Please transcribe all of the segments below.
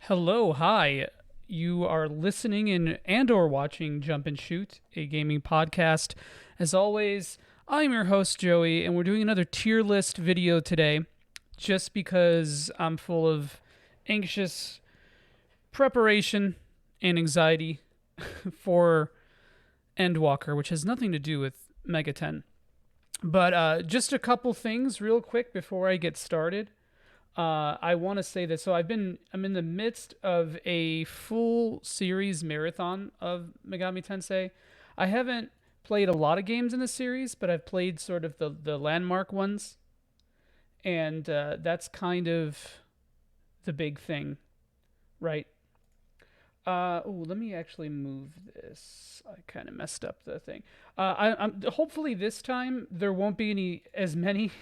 Hello, hi. You are listening in and/or watching Jump and Shoot, a gaming podcast. As always, I'm your host Joey, and we're doing another tier list video today, just because I'm full of anxious preparation and anxiety for Endwalker, which has nothing to do with Mega 10. But just a couple things real quick before I get started. I want to say that I'm in the midst of a full series marathon of Megami Tensei. I haven't played a lot of games in the series, but I've played sort of the landmark ones, and that's kind of the big thing, right? Let me actually move this. I kind of messed up the thing. I'm hopefully this time there won't be as many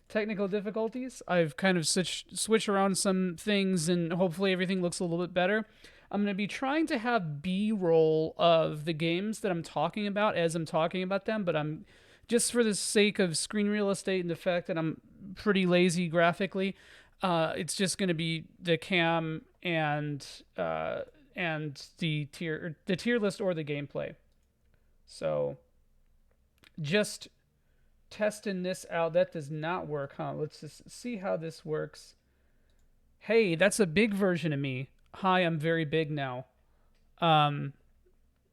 technical difficulties. I've kind of switched around some things, and hopefully everything looks a little bit better. I'm going to be trying to have B-roll of the games that I'm talking about as I'm talking about them, but I'm just for the sake of screen real estate and the fact that I'm pretty lazy graphically. It's just going to be the cam and the tier list or the gameplay. So just testing this out. That does not work, huh? Let's just see how this works. Hey, that's a big version of me. Hi, I'm very big now. Um,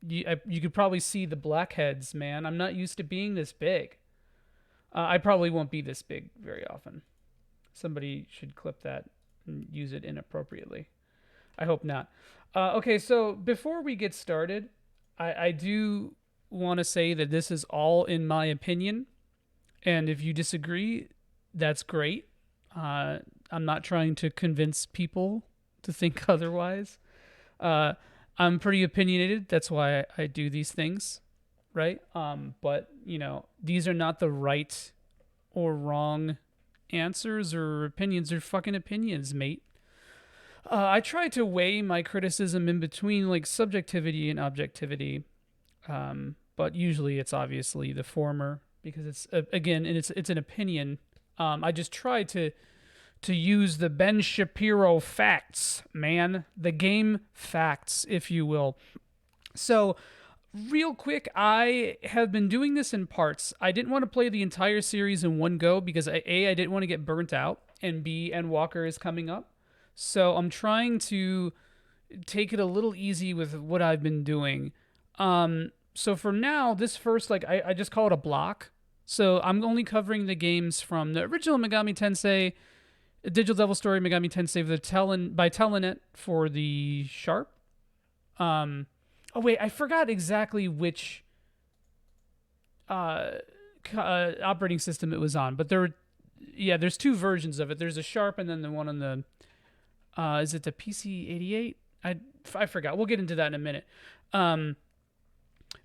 you could probably see the blackheads, man. I'm not used to being this big. I probably won't be this big very often. Somebody should clip that and use it inappropriately. I hope not. Okay, so before we get started, I do want to say that this is all in my opinion. And if you disagree, that's great. I'm not trying to convince people to think otherwise. Uh, I'm pretty opinionated. That's why I do these things, right? But, these are not the right or wrong answers or opinions. They're fucking opinions, mate. I try to weigh my criticism in between like subjectivity and objectivity, but usually it's obviously the former because it's again and it's an opinion. I just try to use the Ben Shapiro facts, man, the game facts, if you will. So, real quick, I have been doing this in parts. I didn't want to play the entire series in one go because I didn't want to get burnt out, and B, Endwalker is coming up. So I'm trying to take it a little easy with what I've been doing. So for now, this first, I just call it a block. So I'm only covering the games from the original Megami Tensei, Digital Devil Story Megami Tensei by Telenet for the Sharp. Oh wait, I forgot exactly which operating system it was on, but there's two versions of it. There's a Sharp and then the one on the is it the PC-88? I forgot. We'll get into that in a minute.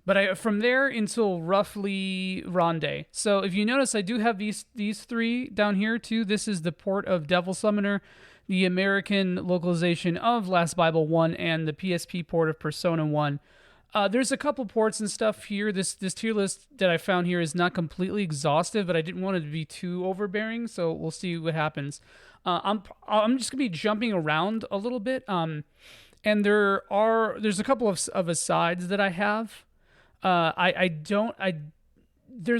But from there until roughly Ronde. So if you notice, I do have these three down here too. This is the port of Devil Summoner, the American localization of Last Bible 1, and the PSP port of Persona 1. There's a couple ports and stuff here. This tier list that I found here is not completely exhaustive, but I didn't want it to be too overbearing, so we'll see what happens. I'm just gonna be jumping around a little bit. And there's a couple of asides that I have. There's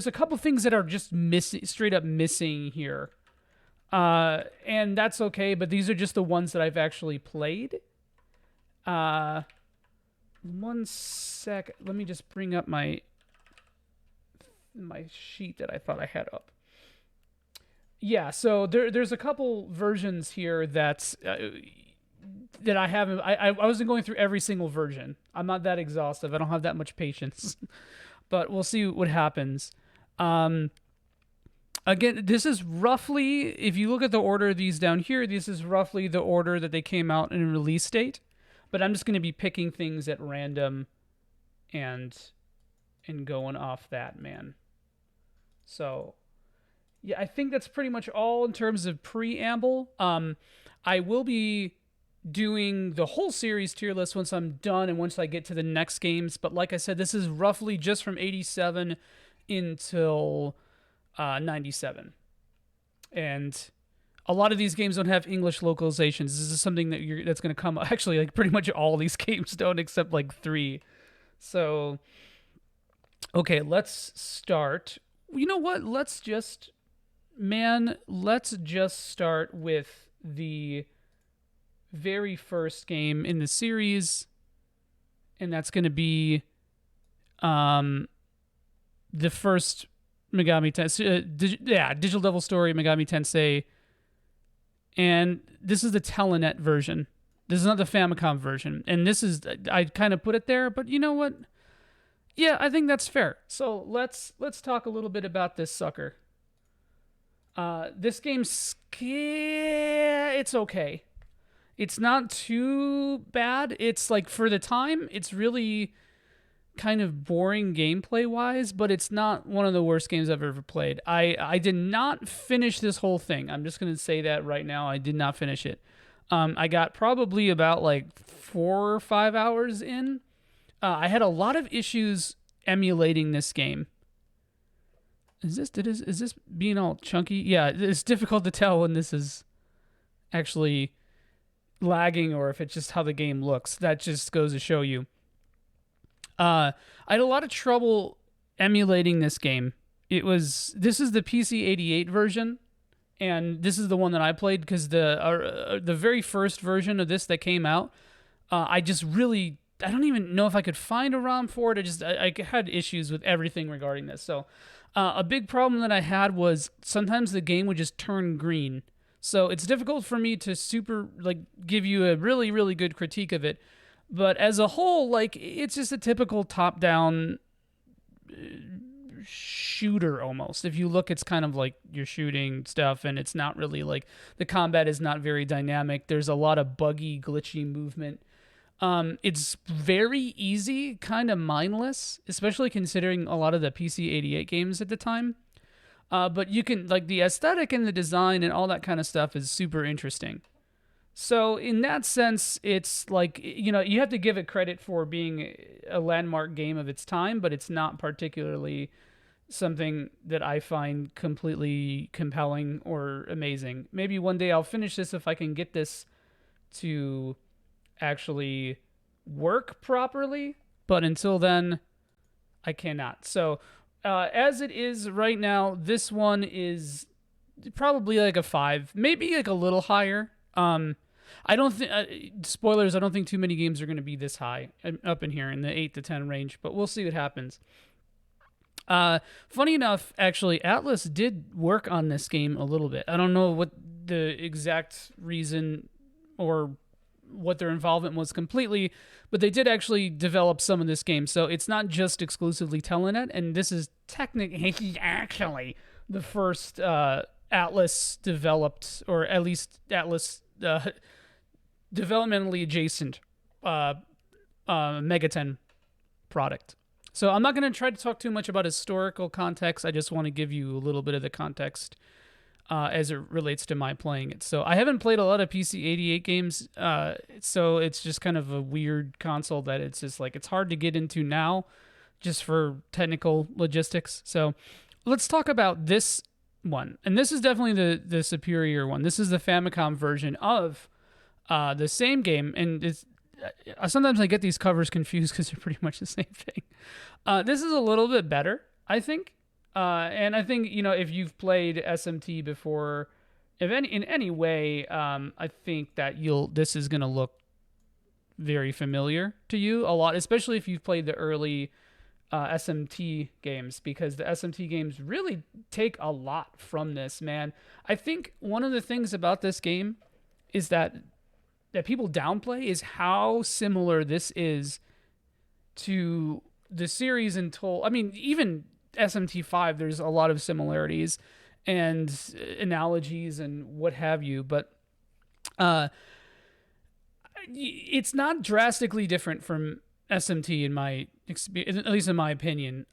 a couple things that are just missing, straight up missing here. And that's okay, but these are just the ones that I've actually played. One sec. Let me just bring up my sheet that I thought I had up. Yeah, so there's a couple versions here that I haven't. I wasn't going through every single version. I'm not that exhaustive. I don't have that much patience. But we'll see what happens. Again, this is roughly, if you look at the order of these down here, this is roughly the order that they came out in release date. But I'm just going to be picking things at random and going off that, man. So yeah, I think that's pretty much all in terms of preamble. I will be doing the whole series tier list once I'm done and once I get to the next games. But like I said, this is roughly just from 87 until 97. And A lot of these games don't have English localizations. This is something that's going to come. Actually, like pretty much all these games don't, except like 3. So, okay, let's start. You know what? Let's just start with the very first game in the series, and that's going to be the first Megami Tensei, Digital Devil Story, Megami Tensei, and this is the Telenet version. This is not the Famicom version, and this is, I kind of put it there, but you know what? Yeah, I think that's fair. So let's talk a little bit about this sucker. This game's, it's okay. It's not too bad. It's like, for the time, it's really kind of boring gameplay wise, but it's not one of the worst games I've ever played. I did not finish this whole thing. I'm just gonna say that right now. I did not finish it. I got probably about like 4 or 5 hours in. I had a lot of issues emulating this game. Is this being all chunky? Yeah, it's difficult to tell when this is actually lagging or if it's just how the game looks. That just goes to show you. I had a lot of trouble emulating this game. This is the PC-88 version, and this is the one that I played because the very first version of this that came out, I don't even know if I could find a ROM for it. I had issues with everything regarding this. So a big problem that I had was sometimes the game would just turn green. So it's difficult for me to give you a really, really good critique of it. But as a whole, like, it's just a typical top-down shooter almost. If you look, it's kind of like you're shooting stuff, and it's not really like, the combat is not very dynamic. There's a lot of buggy, glitchy movement. It's very easy, kind of mindless, especially considering a lot of the PC-88 games at the time. But you can, like, the aesthetic and the design and all that kind of stuff is super interesting. So in that sense, it's like, you have to give it credit for being a landmark game of its time, but it's not particularly something that I find completely compelling or amazing. Maybe one day I'll finish this if I can get this to actually work properly, but until then, I cannot. So as it is right now, this one is probably like a 5, maybe like a little higher. I don't think, spoilers, I don't think too many games are going to be this high up in here in the 8 to 10 range, but we'll see what happens. Funny enough, actually, Atlas did work on this game a little bit. I don't know what the exact reason or what their involvement was completely, but they did actually develop some of this game. So it's not just exclusively Telenet, and this is technically actually the first Atlas developed, or at least Atlas developmentally adjacent Megaten product. So I'm not going to try to talk too much about historical context. I just want to give you a little bit of the context as it relates to my playing it. So I haven't played a lot of PC-88 games, so it's just kind of a weird console that it's just like, it's hard to get into now just for technical logistics. So let's talk about this one. And this is definitely the superior one. This is the Famicom version of the same game, and it's sometimes I get these covers confused because they're pretty much the same thing. This is a little bit better, I think. And I think, if you've played SMT before, in any way, I think that this is going to look very familiar to you a lot, especially if you've played the early SMT games, because the SMT games really take a lot from this, man. I think one of the things about this game is that people downplay is how similar this is to the series I mean, even SMT5, there's a lot of similarities and analogies and what have you, but it's not drastically different from SMT in my experience, at least in my opinion.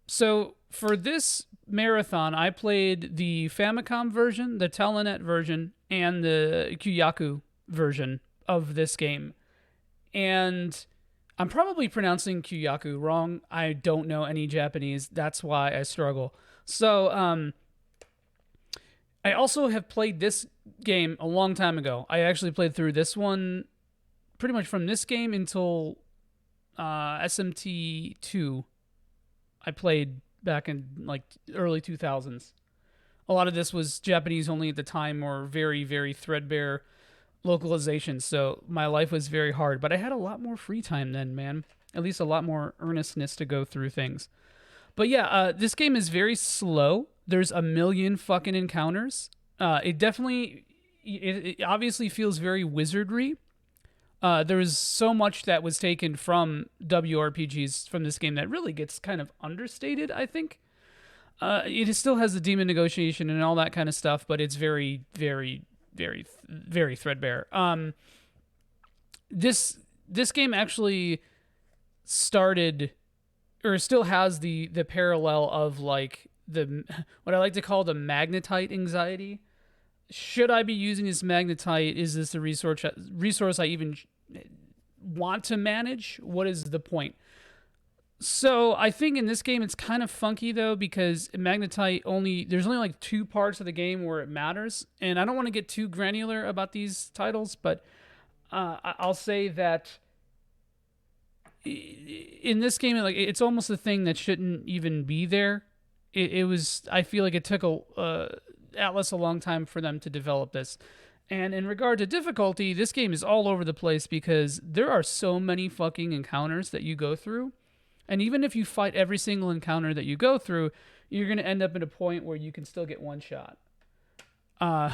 So for this marathon, I played the Famicom version, the Telenet version, and the Kyuyaku version of this game. And I'm probably pronouncing Kyuyaku wrong. I don't know any Japanese. That's why I struggle. So I also have played this game a long time ago. I actually played through this one pretty much from this game until SMT 2. I played back in like early 2000s. A lot of this was Japanese only at the time, or very, very threadbare localization. So my life was very hard, but I had a lot more free time then, man. At least a lot more earnestness to go through things. But yeah, this game is very slow. There's a million fucking encounters. It obviously feels very wizardry. There's so much that was taken from WRPGs from this game that really gets kind of understated, I think. It still has the demon negotiation and all that kind of stuff, but it's very, very, very, very threadbare. This game actually started, or still has the parallel of like the what I like to call the magnetite anxiety. Should I be using this magnetite? Is this a resource I even want to manage? What is the point? So I think in this game it's kind of funky though, because magnetite there's only like two parts of the game where it matters, and I don't want to get too granular about these titles, but I'll say that in this game, like, it's almost a thing that shouldn't even be there. It was, I feel like it took Atlas a long time for them to develop this. And in regard to difficulty, this game is all over the place because there are so many fucking encounters that you go through. And even if you fight every single encounter that you go through, you're going to end up at a point where you can still get one shot.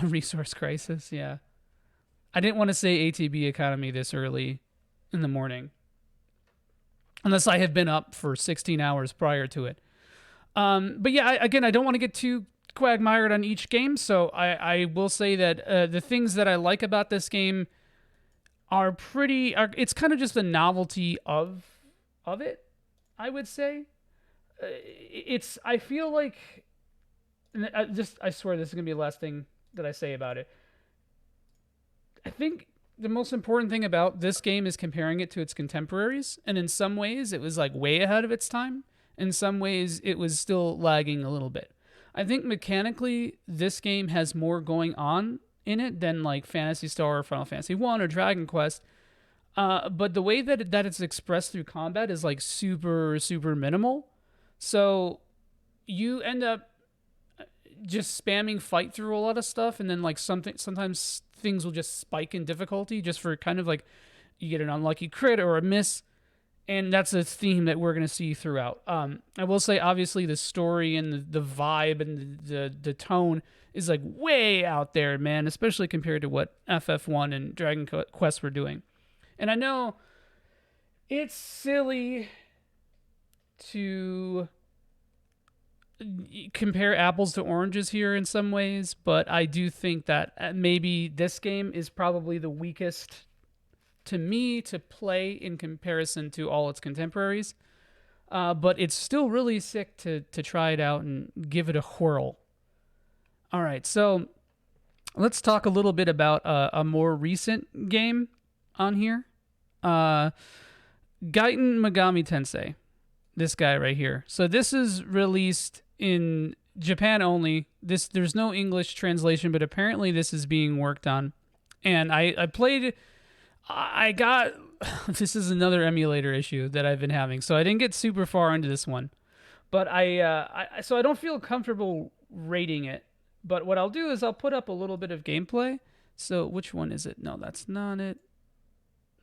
Resource crisis, yeah. I didn't want to say ATB economy this early in the morning, unless I have been up for 16 hours prior to it. But yeah, I don't want to get too quagmired on each game, so I will say that the things that I like about this game it's kind of just the novelty of it, I would say. I feel like, I swear this is going to be the last thing that I say about it. I think the most important thing about this game is comparing it to its contemporaries, and in some ways it was like way ahead of its time. In some ways it was still lagging a little bit. I think mechanically this game has more going on in it than like Phantasy Star or Final Fantasy 1 or Dragon Quest. But the way that it's expressed through combat is like super, super minimal. So you end up just spamming fight through a lot of stuff, and then like sometimes things will just spike in difficulty just for kind of like you get an unlucky crit or a miss, and that's a theme that we're going to see throughout. I will say obviously the story and the vibe and the tone is like way out there, man, especially compared to what FF1 and Dragon Quest were doing. And I know it's silly to compare apples to oranges here in some ways, but I do think that maybe this game is probably the weakest to me to play in comparison to all its contemporaries. But it's still really sick to try it out and give it a whirl. All right, so let's talk a little bit about a more recent game on here. Gaiten Megami Tensei. This guy right here. So this is released in Japan only. There's no English translation, but apparently this is being worked on. And I played. I got. This is another emulator issue that I've been having, so I didn't get super far into this one. But so I don't feel comfortable rating it. But what I'll do is I'll put up a little bit of gameplay. So which one is it? No, that's not it.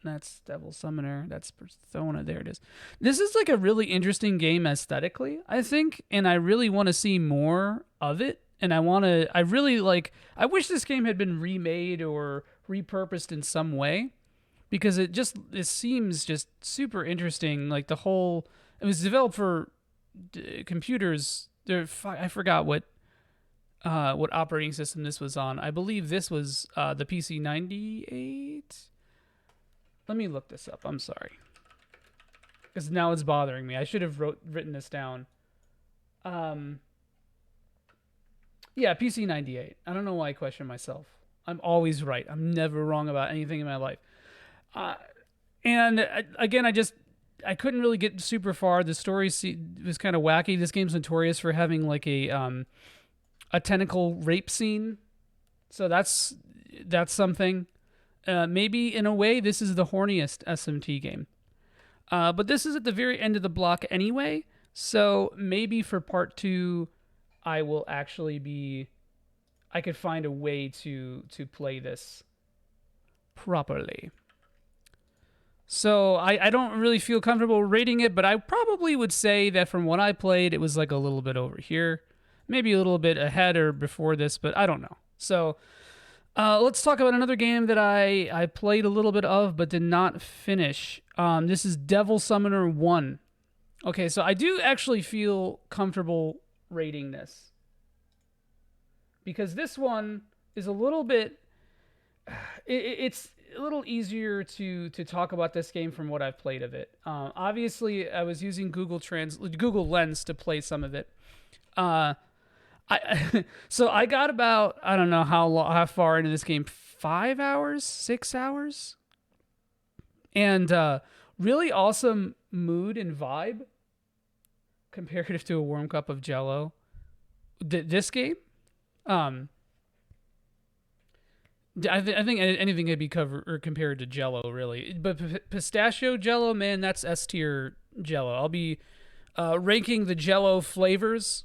That's Devil Summoner. That's Persona. There it is. This is like a really interesting game aesthetically, I think, and I really want to see more of it. And I wish this game had been remade or repurposed in some way, because it seems just super interesting. Like it was developed for computers. I forgot what operating system this was on. I believe this was the PC 98. Let me look this up. I'm sorry, because now it's bothering me. I should have written this down. Yeah, PC 98. I don't know why I question myself. I'm always right. I'm never wrong about anything in my life. And again, I couldn't really get super far. The story was kind of wacky. This game's notorious for having like a tentacle rape scene So that's something. Maybe in a way, this is the horniest SMT game. But this is at the very end of the block anyway. So maybe for part two, I will actually be. I could find a way to play this properly. So I don't really feel comfortable rating it, but I probably would say that from what I played, it was like a little bit over here. Maybe a little bit ahead or before this, but I don't know. So let's talk about another game that I played a little bit of but did not finish. This is Devil Summoner 1. Okay, so I do actually feel comfortable rating this. Because this one is a little bit... It's a little easier to talk about this game from what I've played of it. Obviously, I was using Google Lens to play some of it. So I got about, I don't know how far into this game, 5 hours, 6 hours, and really awesome mood and vibe comparative to a warm cup of Jello. This game, I think anything could be covered or compared to Jello, really. But pistachio Jello, man, that's S tier Jello. I'll be ranking the Jello flavors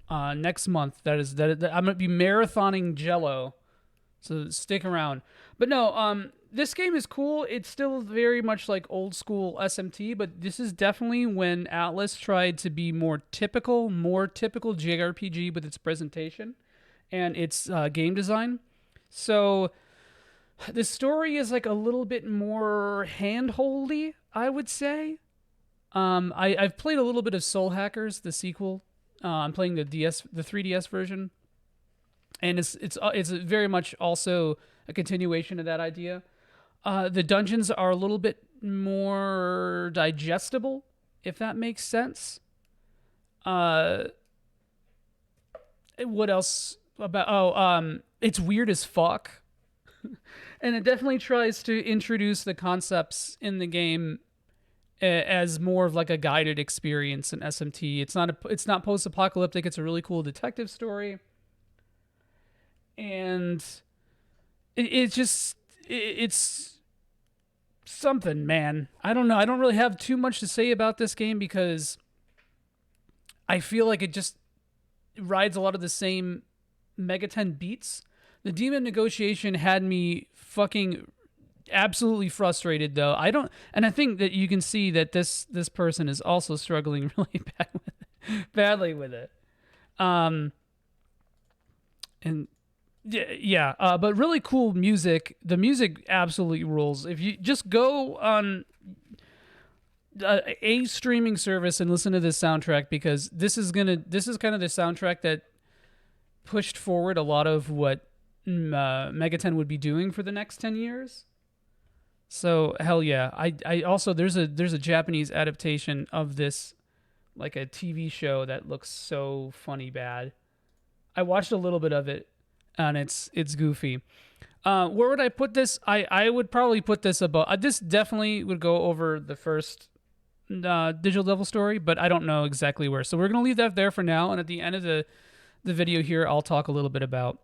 next month. I'm gonna be marathoning Jello, so stick around. But no, this game is cool. It's still very much like old school SMT, but this is definitely when Atlas tried to be more typical JRPG with its presentation and its game design. So the story is like a little bit more hand-holdy, I would say. I've played a little bit of Soul Hackers, the sequel. I'm playing the 3DS version, and it's very much also a continuation of that idea. The dungeons are a little bit more digestible, if that makes sense. What else about? It's weird as fuck, and it definitely tries to introduce the concepts in the game as more of like a guided experience in SMT. It's not post-apocalyptic. It's a really cool detective story, and it's something, man. I don't know. I don't really have too much to say about this game because I feel like it just rides a lot of the same Megaten beats. The Demon Negotiation had me fucking absolutely frustrated, though. And I think that you can see that this person is also struggling really badly with it. And yeah, but really cool music. The music absolutely rules. If you just go on a streaming service and listen to this soundtrack, because this is kind of the soundtrack that pushed forward a lot of what Megaten would be doing for the next 10 years. So hell yeah. I also there's a Japanese adaptation of this, like a TV show that looks so funny bad. I watched a little bit of it and it's goofy. Where would I put this? I would probably put this above. This definitely would go over the first Digital Devil story, but I don't know exactly where. So we're gonna leave that there for now, and at the end of the video here, I'll talk a little bit about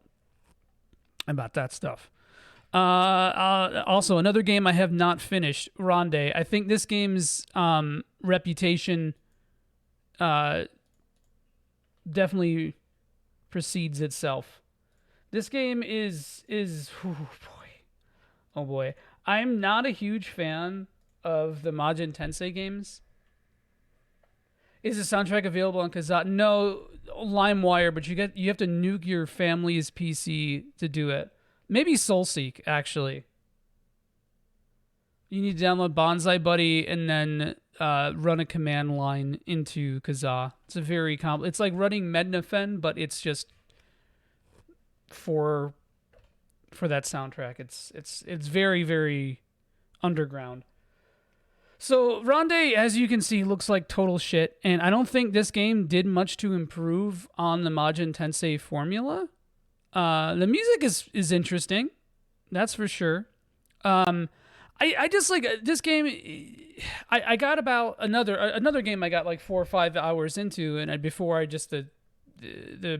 that stuff. Also, another game I have not finished, Ronde. I think this game's reputation definitely precedes itself. This game is oh boy. I'm not a huge fan of the Majin Tensei games. Is the soundtrack available on Kazaa? No, LimeWire, but you have to nuke your family's PC to do it. Maybe Soulseek, actually. You need to download Bonsai Buddy and then run a command line into Kazaa. It's a very it's like running Mednafen, but it's just for that soundtrack. It's very, very underground. So Ronde, as you can see, looks like total shit, and I don't think this game did much to improve on the Majin Tensei formula. The music is interesting, that's for sure. I just like this game. I got about another game I got like 4 or 5 hours into, and before I just the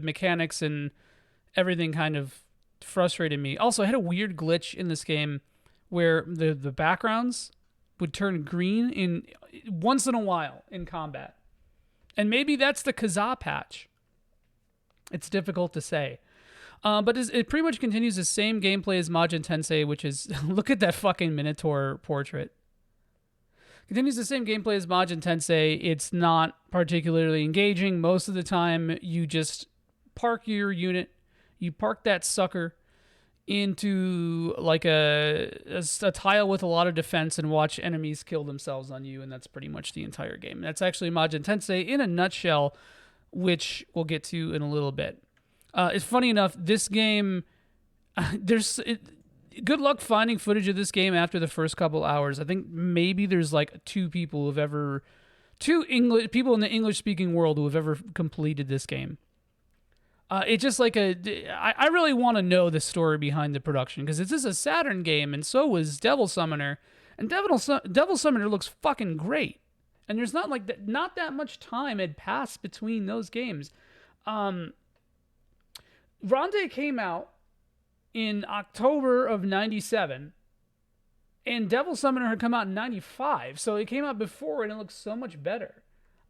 mechanics and everything kind of frustrated me. Also, I had a weird glitch in this game where the backgrounds would turn green in once in a while in combat. And maybe that's the Kazaa patch. It's difficult to say. But it pretty much continues the same gameplay as Majin Tensei, which is look at that fucking Minotaur portrait. Continues the same gameplay as Majin Tensei. It's not particularly engaging. Most of the time, you just park your unit, you park that sucker into like a tile with a lot of defense and watch enemies kill themselves on you, and that's pretty much the entire game. That's actually Majin Tensei in a nutshell, which we'll get to in a little bit. It's funny enough, this game, good luck finding footage of this game after the first couple hours. I think maybe there's like two people in the English-speaking world who have ever completed this game. It's just like I really want to know the story behind the production, because this is a Saturn game, and so was Devil Summoner, and Devil Summoner looks fucking great, and there's not that much time had passed between those games. Ronde came out in October of '97, and Devil Summoner had come out in '95, so it came out before, and it looks so much better.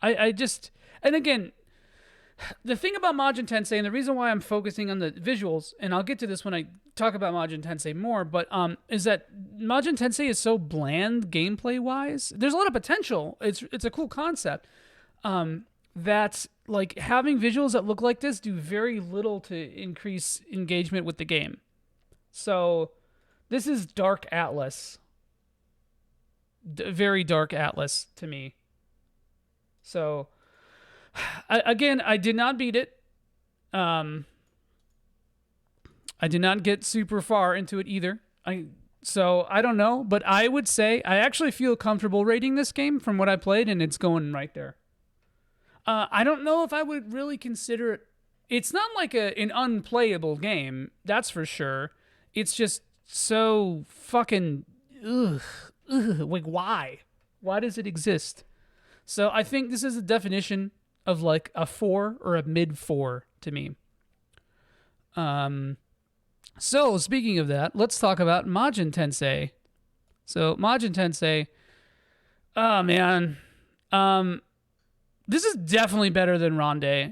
And again, the thing about Majin Tensei, and the reason why I'm focusing on the visuals, and I'll get to this when I talk about Majin Tensei more, but is that Majin Tensei is so bland gameplay-wise. There's a lot of potential. It's a cool concept. That like having visuals that look like this do very little to increase engagement with the game. So this is Dark Atlas. Very Dark Atlas to me. So I did not beat it. I did not get super far into it either. So I don't know, but I would say I actually feel comfortable rating this game from what I played, and it's going right there. I don't know if I would really consider it. It's not like an unplayable game, that's for sure. It's just so fucking like why? Why does it exist? So I think this is a definition of like a 4 or a mid 4 to me. So speaking of that, let's talk about Majin Tensei. So Majin Tensei, oh man, this is definitely better than Ronde.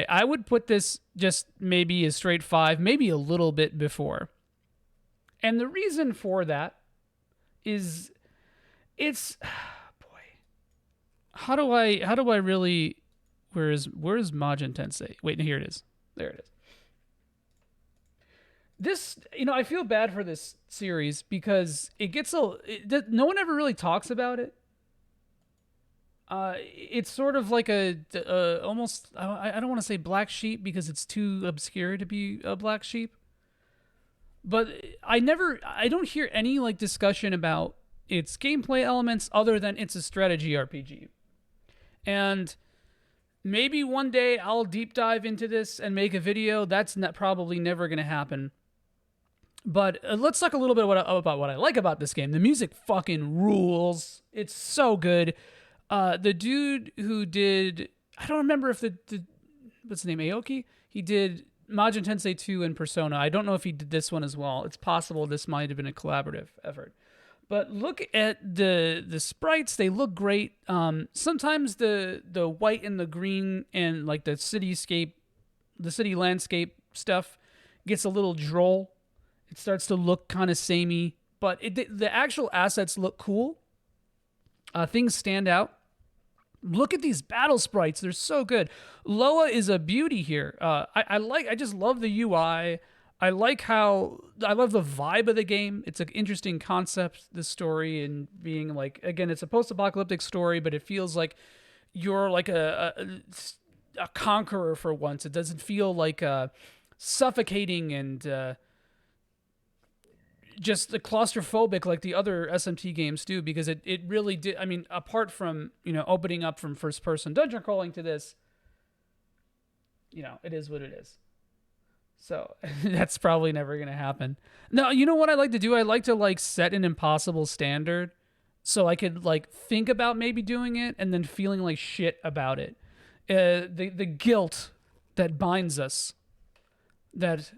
I would put this just maybe a straight 5, maybe a little bit before. And the reason for that is it's how do I really where's Majin Tensei? Wait, here it is. There it is. This, I feel bad for this series because no one ever really talks about it. It's sort of like almost, I don't want to say black sheep because it's too obscure to be a black sheep. But I don't hear any like discussion about its gameplay elements other than it's a strategy RPG. And maybe one day I'll deep dive into this and make a video. That's probably never going to happen. But let's talk a little bit about what I like about this game. The music fucking rules. It's so good. The dude who did, I don't remember if what's his name, Aoki? He did Majin Tensei II and Persona. I don't know if he did this one as well. It's possible this might have been a collaborative effort. But look at the sprites; they look great. Sometimes the white and the green and like the cityscape, the city landscape stuff gets a little droll. It starts to look kind of samey, but the actual assets look cool. Things stand out. Look at these battle sprites; they're so good. Loa is a beauty here. I just love the UI. I love the vibe of the game. It's an interesting concept, the story, and being like, again, it's a post-apocalyptic story, but it feels like you're like a conqueror for once. It doesn't feel like suffocating and just claustrophobic like the other SMT games do, because it really did. I mean, apart from, opening up from first-person dungeon crawling to this, it is what it is. So that's probably never going to happen. No, you know what I like to do? I like to set an impossible standard so I could think about maybe doing it and then feeling like shit about it. The guilt that binds us, that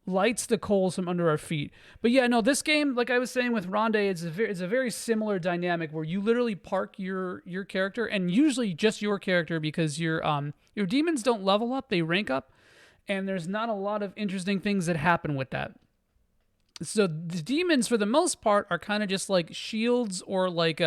lights the coals from under our feet. But yeah, no, this game, like I was saying with Ronde, it's a very similar dynamic where you literally park your character, and usually just your character, because your demons don't level up, they rank up, and there's not a lot of interesting things that happen with that. So the demons, for the most part, are kind of just like shields or like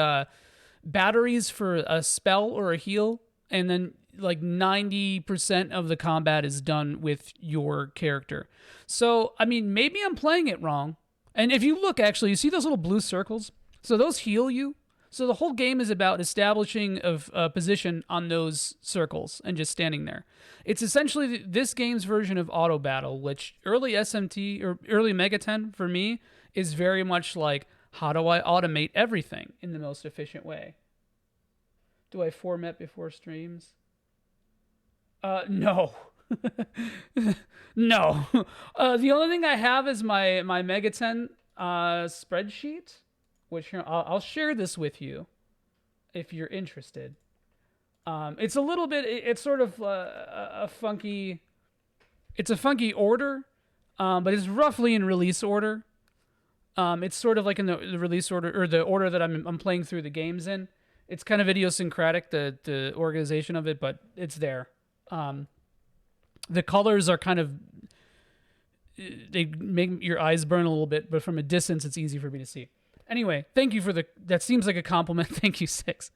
batteries for a spell or a heal, and then like 90% of the combat is done with your character. So, I mean, maybe I'm playing it wrong. And if you look, actually, you see those little blue circles? So those heal you. So the whole game is about establishing a position on those circles and just standing there. It's essentially this game's version of auto battle, which early SMT or early Mega 10 for me is very much like, how do I automate everything in the most efficient way? Do I format before streams? No. No. The only thing I have is my Mega 10 spreadsheet, which here, I'll share this with you if you're interested. It's a little bit, it's sort of a funky, it's a funky order, but it's roughly in release order. It's sort of like in the release order, or the order that I'm playing through the games in. It's kind of idiosyncratic, the organization of it, but it's there. The colors are kind of, they make your eyes burn a little bit, but from a distance, it's easy for me to see. Anyway, thank you for that seems like a compliment. Thank you, Six.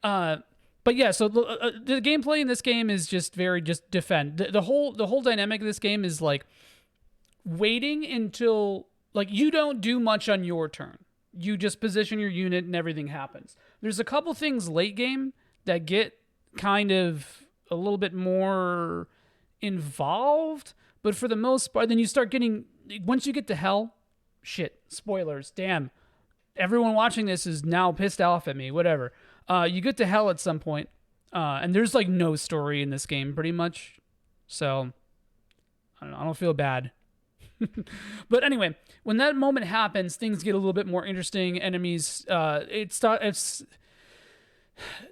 But yeah, so the gameplay in this game is just just defend. The whole dynamic of this game is like waiting until, like, you don't do much on your turn. You just position your unit and everything happens. There's a couple things late game that get kind of a little bit more involved, but for the most part, then you start getting, once you get to hell, shit, spoilers, damn. Everyone watching this is now pissed off at me, whatever. You get to hell at some point, and there's like no story in this game pretty much. So, I don't know, I don't feel bad. But anyway, when that moment happens, things get a little bit more interesting. Enemies, it's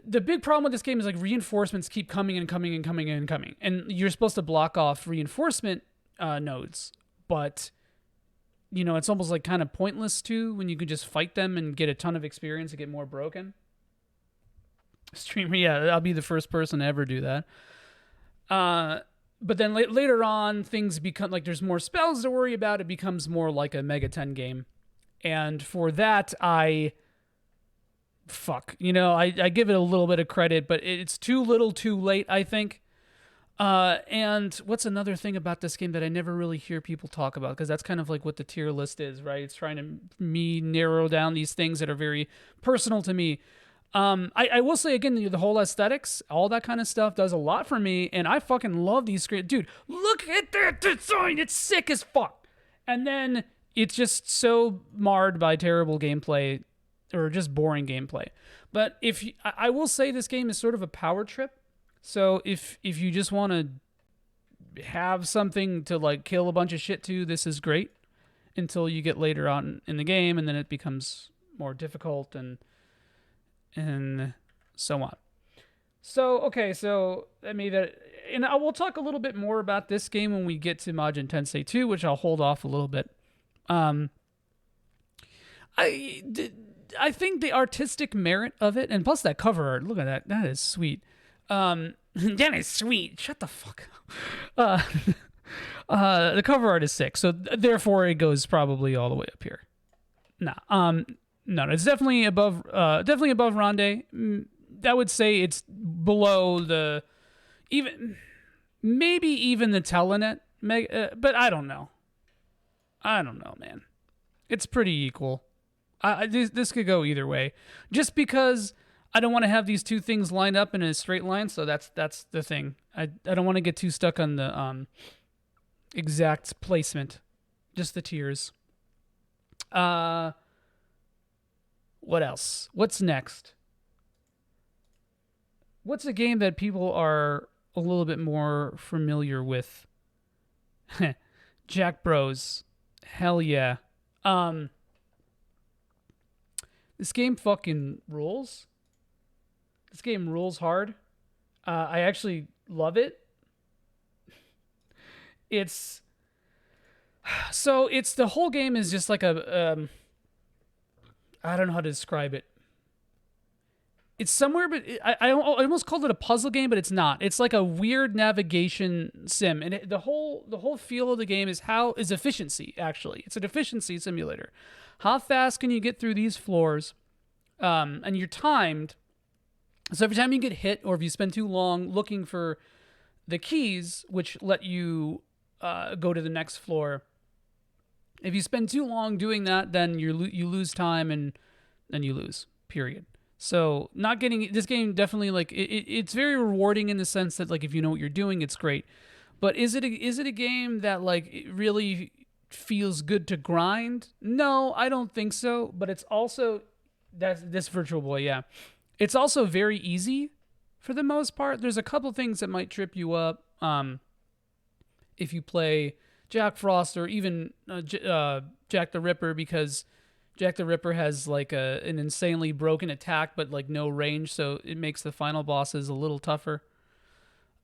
the big problem with this game is like reinforcements keep coming and coming and coming and coming, and you're supposed to block off reinforcement nodes, but you know, it's almost like kind of pointless too when you can just fight them and get a ton of experience and get more broken. Streamer, yeah, I'll be the first person to ever do that. But then later on, things become like there's more spells to worry about. It becomes more like a Mega 10 game. And for that, I give it a little bit of credit, but it's too little too late, I think. And what's another thing about this game that I never really hear people talk about? Because that's kind of like what the tier list is, right? It's trying to narrow down these things that are very personal to me. I will say again, the whole aesthetics, all that kind of stuff does a lot for me, and I fucking love these screens. Dude, look at that design. It's sick as fuck. And then it's just so marred by terrible gameplay or just boring gameplay. But I will say this game is sort of a power trip. So if you just want to have something to like kill a bunch of shit to, this is great until you get later on in the game, and then it becomes more difficult and so on. So, okay, so I mean and I will talk a little bit more about this game when we get to Majin Tensei II, which I'll hold off a little bit. I think the artistic merit of it, and plus that cover art, look at that is sweet. That is sweet. Shut the fuck up. The cover art is sick, so therefore it goes probably all the way up here. No, it's definitely above Ronde. I would say it's below maybe even the Telenet, but I don't know. Man. It's pretty equal. This could go either way. Just because I don't want to have these two things lined up in a straight line, so that's the thing. I don't want to get too stuck on the exact placement. Just the tiers. What else? What's next? What's a game that people are a little bit more familiar with? Jack Bros. Hell yeah. This game fucking rules. This game rules hard. I actually love it. It's so it's the whole game is just like a I don't know how to describe it. It's somewhere, but I almost called it a puzzle game, but it's not. It's like a weird navigation sim, and the whole feel of the game is efficiency. Actually, it's an efficiency simulator. How fast can you get through these floors? And you're timed. So every time you get hit, or if you spend too long looking for the keys, which let you go to the next floor, if you spend too long doing that, then you lose time, and then you lose. Period. So not getting this game definitely like it's very rewarding in the sense that like if you know what you're doing, it's great. But is it a game that like it really feels good to grind? No, I don't think so. But it's also that's this Virtual Boy, yeah. It's also very easy for the most part. There's a couple things that might trip you up if you play Jack Frost or even Jack the Ripper, because Jack the Ripper has like an insanely broken attack but like no range, so it makes the final bosses a little tougher.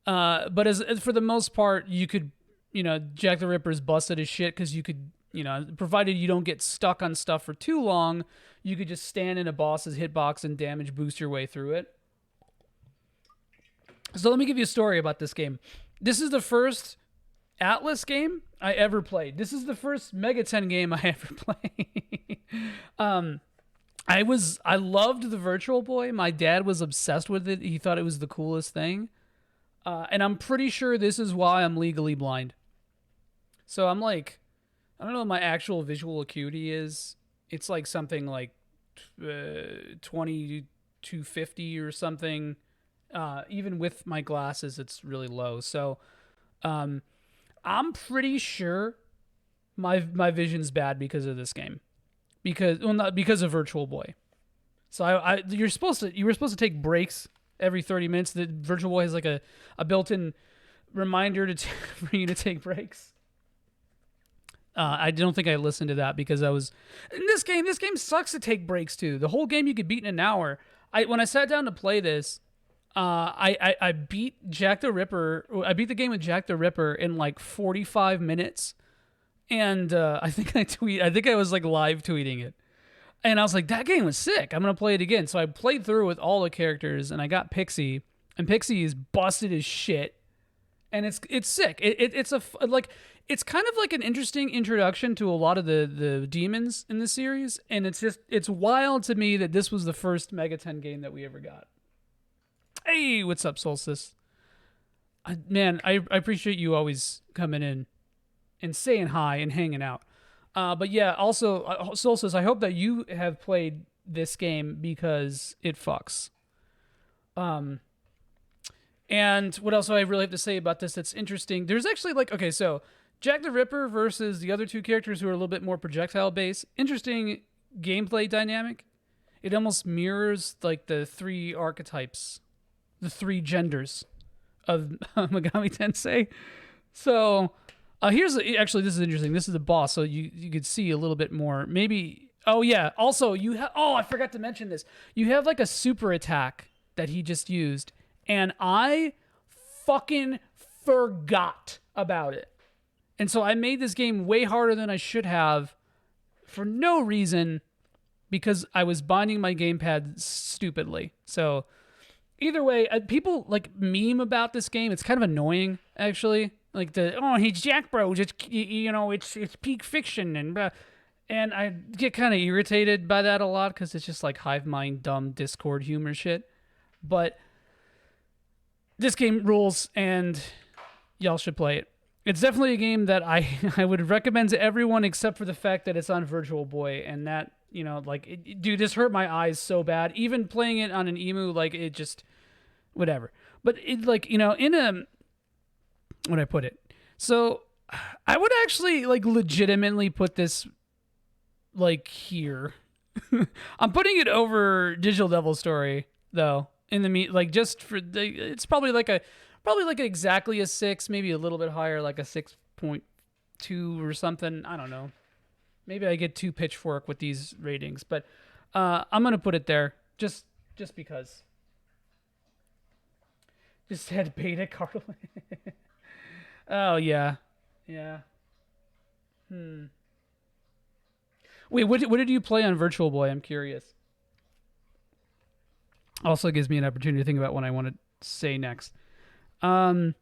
But as for the most part, you could, Jack the Ripper's busted as shit because you could, provided you don't get stuck on stuff for too long, you could just stand in a boss's hitbox and damage boost your way through it. So let me give you a story about this game. This is the first Atlas game I ever played. This is the first Megaten game I ever played. I loved the Virtual Boy. My dad was obsessed with it. He thought it was the coolest thing. And I'm pretty sure this is why I'm legally blind. So I'm like, I don't know what my actual visual acuity is. It's like something like 20 to 50 or something. Even with my glasses, it's really low. So I'm pretty sure my vision's bad because of this game. Not because of Virtual Boy. So you were supposed to take breaks every 30 minutes. The Virtual Boy has like a built-in reminder for you to take breaks. I don't think I listened to that because I was in this game. This game sucks to take breaks too. The whole game you could beat in an hour. When I sat down to play this, I beat Jack the Ripper. I beat the game with Jack the Ripper in like 45 minutes, and I think I was like live tweeting it, and I was like, that game was sick. I'm gonna play it again. So I played through with all the characters, and I got Pixie, and Pixie is busted as shit, and it's sick. It's kind of like an interesting introduction to a lot of the demons in the series, and it's wild to me that this was the first Megaten game that we ever got. Hey, what's up, Solstice? I appreciate you always coming in and saying hi and hanging out. But yeah, also, Solstice, I hope that you have played this game because it fucks. And what else do I really have to say about this that's interesting? There's actually okay, so Jack the Ripper versus the other two characters who are a little bit more projectile-based. Interesting gameplay dynamic. It almost mirrors like the three archetypes, the three genders of Megami Tensei. So this is interesting. This is the boss, so you could see a little bit more. Maybe. Oh yeah. Also, I forgot to mention this. You have like a super attack that he just used, and I fucking forgot about it. And so I made this game way harder than I should have for no reason because I was binding my gamepad stupidly. So either way, people like meme about this game. It's kind of annoying, actually. Like he's Jack Bros. It's it's peak fiction and I get kind of irritated by that a lot because it's just like hive mind, dumb Discord humor shit. But this game rules, and y'all should play it. It's definitely a game that I would recommend to everyone except for the fact that it's on Virtual Boy, and that dude, this hurt my eyes so bad. Even playing it on an emu, like it just whatever. But it in a when I put it, so I would actually legitimately put this here. I'm putting it over Digital Devil Story though. In the just for it's probably exactly a 6, maybe a little bit higher, like a 6.2 or something. I don't know. Maybe I get 2 pitchfork with these ratings, but I'm gonna put it there just because. Just had beta cartilage. Oh yeah, Yeah. Hmm. Wait, what did you play on Virtual Boy? I'm curious. Also gives me an opportunity to think about what I want to say next. Um,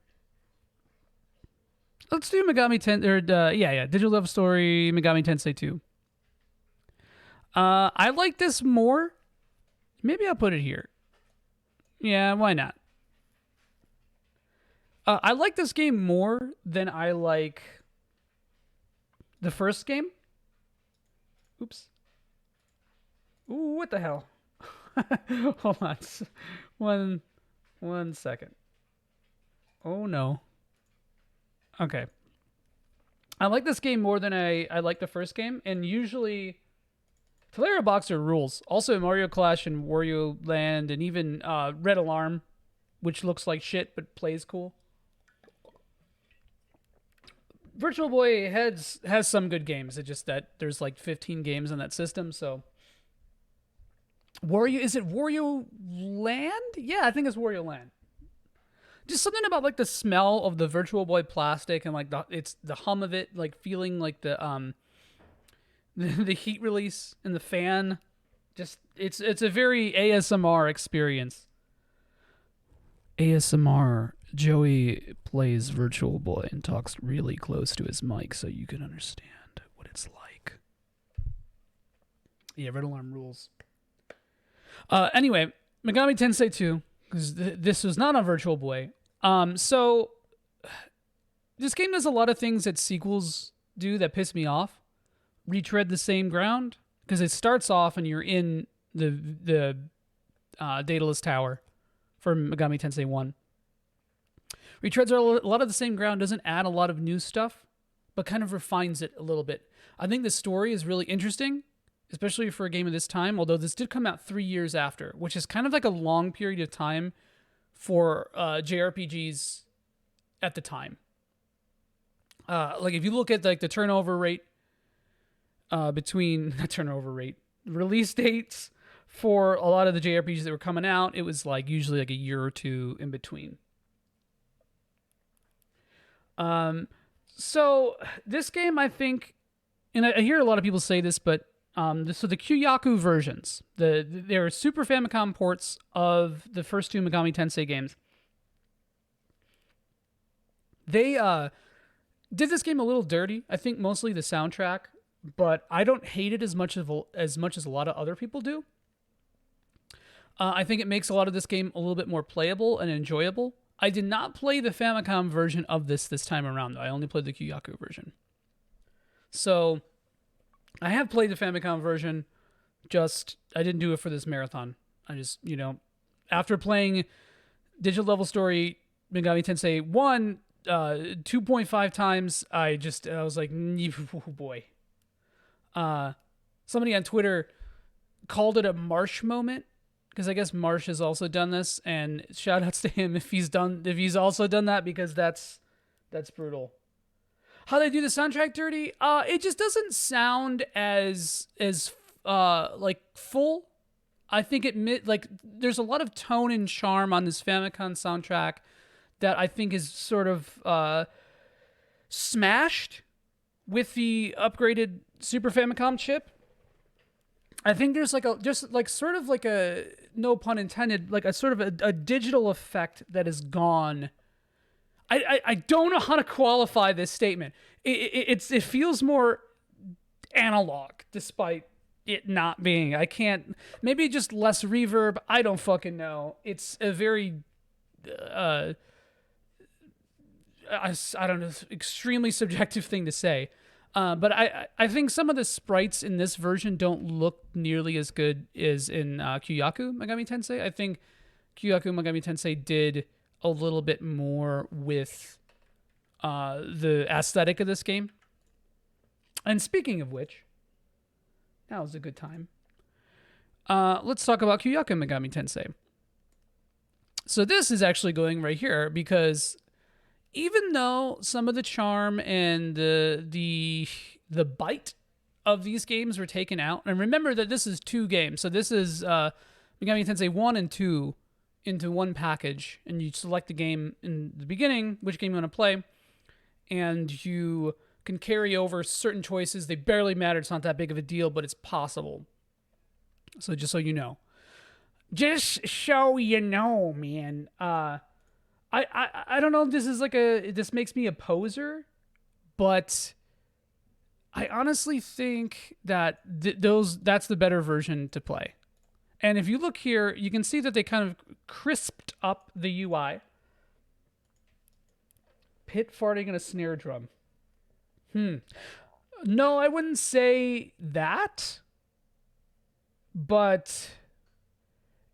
let's do Megami Ten or yeah, Digital Love Story Megami Tensei 2. I like this more. Maybe I'll put it here. Yeah, why not? I like this game more than I like the first game. Oops. Ooh, what the hell? Hold on. One one second. Oh no. Okay. I like this game more than I like the first game, and usually Tolera Boxer rules. Also Mario Clash and Wario Land and even Red Alarm, which looks like shit but plays cool. Virtual Boy has some good games. It's just that there's like 15 games on that system, so Wario is it Wario Land? Yeah, I think it's Wario Land. Just something about like the smell of the Virtual Boy plastic and like the hum of it, like feeling like the the heat release and the fan. Just it's a very ASMR experience. ASMR. Joey plays Virtual Boy and talks really close to his mic so you can understand what it's like. Yeah, Red Alarm rules. Anyway, Megami Tensei 2, because this was not on Virtual Boy. So this game does a lot of things that sequels do that piss me off. Retread the same ground, because it starts off and you're in the Daedalus Tower for Megami Tensei 1. Retreads are a lot of the same ground, doesn't add a lot of new stuff, but kind of refines it a little bit. I think the story is really interesting, especially for a game of this time, although this did come out 3 years after, which is kind of like a long period of time for JRPGs at the time. Like if you look at like the turnover rate between release dates for a lot of the JRPGs that were coming out, it was like usually like a year or two in between. So this game, I think, and I hear a lot of people say this, but so the Kyuyaku versions, there are Super Famicom ports of the first two Megami Tensei games. They did this game a little dirty. I think mostly the soundtrack, but I don't hate it as much as a lot of other people do. I think it makes a lot of this game a little bit more playable and enjoyable. I did not play the Famicom version of this time around, though. I only played the Kyuyaku version. So I have played the Famicom version, just I didn't do it for this marathon. I just, after playing Digital Level Story Megami Tensei 1 2.5 times, I was like, oh boy. Somebody on Twitter called it a Marsh moment, because I guess Marsh has also done this, and shout outs to him if he's also done that, because that's brutal. How they do the soundtrack dirty, it just doesn't sound as like full. I think there's a lot of tone and charm on this Famicom soundtrack that I think is sort of smashed with the upgraded Super Famicom chip. I think there's sort of a, no pun intended, like a sort of a digital effect that is gone. I don't know how to qualify this statement. It feels more analog, despite it not being. I can't. Maybe just less reverb. I don't fucking know. It's a very I don't know, extremely subjective thing to say. But I think some of the sprites in this version don't look nearly as good as in Kyuyaku Megami Tensei. I think Kyuyaku Megami Tensei did a little bit more with the aesthetic of this game. And speaking of which, now is a good time. Let's talk about Kyuyaku Megami Tensei. So this is actually going right here, because even though some of the charm and the bite of these games were taken out, and remember that this is two games, so this is Megami Tensei 1 and 2 into one package, and you select the game in the beginning, which game you want to play, and you can carry over certain choices. They barely matter. It's not that big of a deal, but it's possible. So just so you know. Just so you know, man. I don't know if this is this makes me a poser, but I honestly think that that's the better version to play. And if you look here, you can see that they kind of crisped up the UI. Pit farting and a snare drum. No, I wouldn't say that. But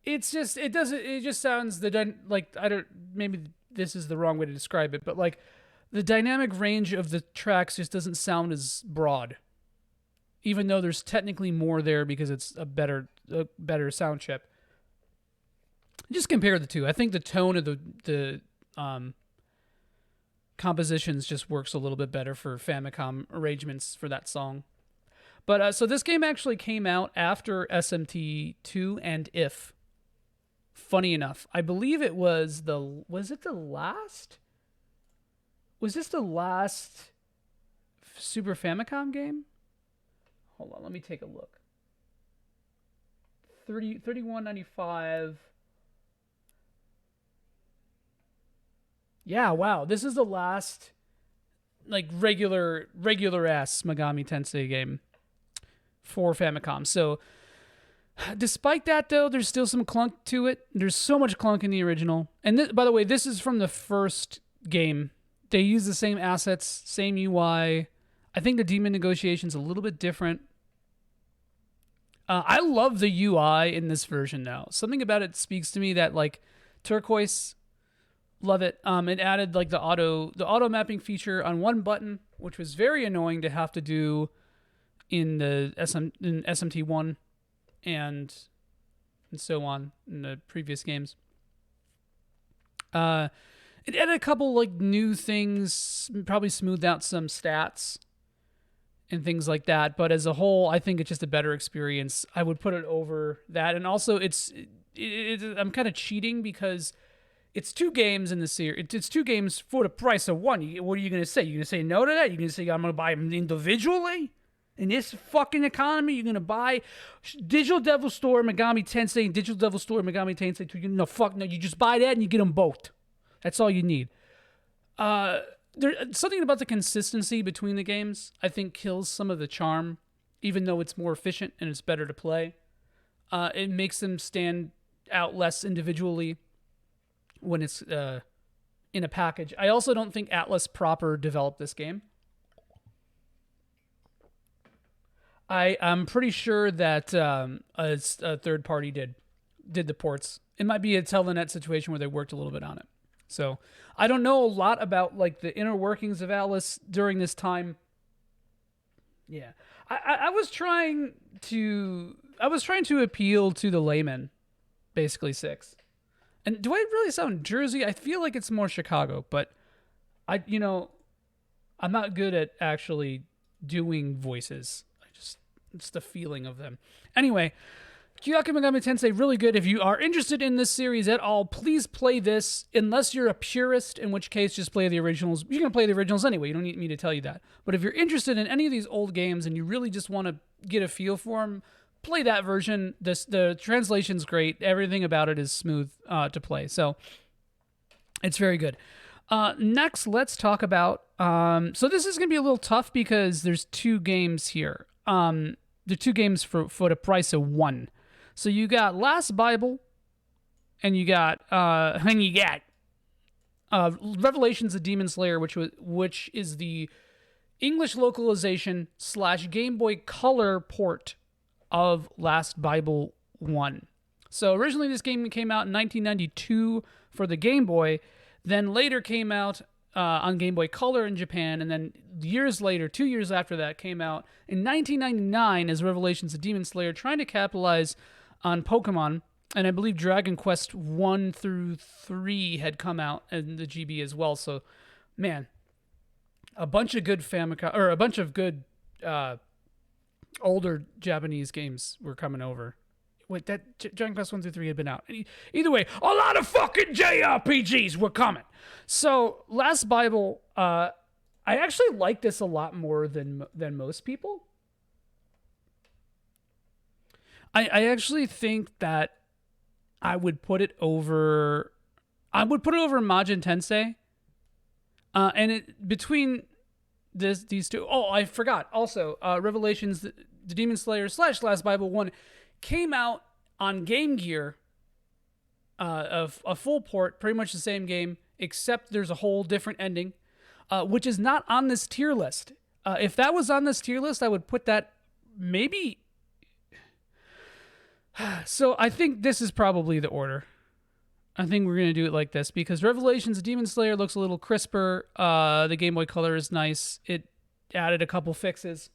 it just sounds maybe this is the wrong way to describe it, but like the dynamic range of the tracks just doesn't sound as broad. Even though there's technically more there because it's a better sound chip. Just compare the two. I think the tone of the compositions just works a little bit better for Famicom arrangements for that song. But so this game actually came out after SMT2 and If. Funny enough, I believe it was was this the last Super Famicom game? Hold on, let me take a look. 31.95. Yeah, wow. This is the last like regular ass Megami Tensei game for Famicom. So despite that though, there's still some clunk to it. There's so much clunk in the original. And by the way, this is from the first game. They use the same assets, same UI. I think the demon negotiation's a little bit different. I love the UI in this version now. Something about it speaks to me that like turquoise, love it. It added like the auto mapping feature on one button, which was very annoying to have to do in the in SMT1 and so on in the previous games. It added a couple like new things, probably smoothed out some stats and things like that. But as a whole, I think it's just a better experience. I would put it over that. And also, I'm kind of cheating because it's two games in the series. It's two games for the price of one. What are you going to say? You're going to say no to that? You're going to say I'm going to buy them individually? In this fucking economy, you're going to buy Digital Devil Store, Megami Tensei, and Digital Devil Store, Megami Tensei 2. No, you just buy that and you get them both. That's all you need. There's something about the consistency between the games, I think, kills some of the charm, even though it's more efficient and it's better to play. It makes them stand out less individually when it's in a package. I also don't think Atlas proper developed this game. I'm pretty sure that a third party did the ports. It might be a Telenet situation where they worked a little bit on it. So I don't know a lot about like the inner workings of Atlas during this time. Yeah, I was trying to appeal to the layman, basically 6. And do I really sound Jersey? I feel like it's more Chicago, but I'm not good at actually doing voices. It's the feeling of them. Anyway, Kyuyaku Megami Tensei, really good. If you are interested in this series at all, please play this, unless you're a purist, in which case just play the originals. You're going to play the originals anyway. You don't need me to tell you that. But if you're interested in any of these old games and you really just want to get a feel for them, play that version. The translation's great. Everything about it is smooth to play. So it's very good. Next, let's talk about... so this is going to be a little tough because there's 2 games here. The 2 games for the price of 1. So you got Last Bible, and you got Revelations of Demon Slayer, which is the English localization / Game Boy Color port of Last Bible 1. So originally this game came out in 1992 for the Game Boy, then later came out on Game Boy Color in Japan, and then 2 years after that, came out in 1999 as Revelations of Demon Slayer, trying to capitalize on Pokemon, and I believe Dragon Quest 1 through 3 had come out in the GB as well. So, man, a bunch of good older Japanese games were coming over. Wait, that Dragon Quest 1 through 3 had been out. Either way, a lot of fucking JRPGs were coming. So, Last Bible, I I actually like this a lot more than most people. I actually think that I would put it over. I would put it over Majin Tensei. And it between these two. Oh, I forgot. Also, Revelations, the Demon Slayer / Last Bible 1 came out on Game Gear. Of a full port, pretty much the same game, except there's a whole different ending, which is not on this tier list. If that was on this tier list, I would put that maybe. So I think this is probably the order. I think we're going to do it like this because Revelations of Demon Slayer looks a little crisper. The Game Boy Color is nice. It added a couple fixes.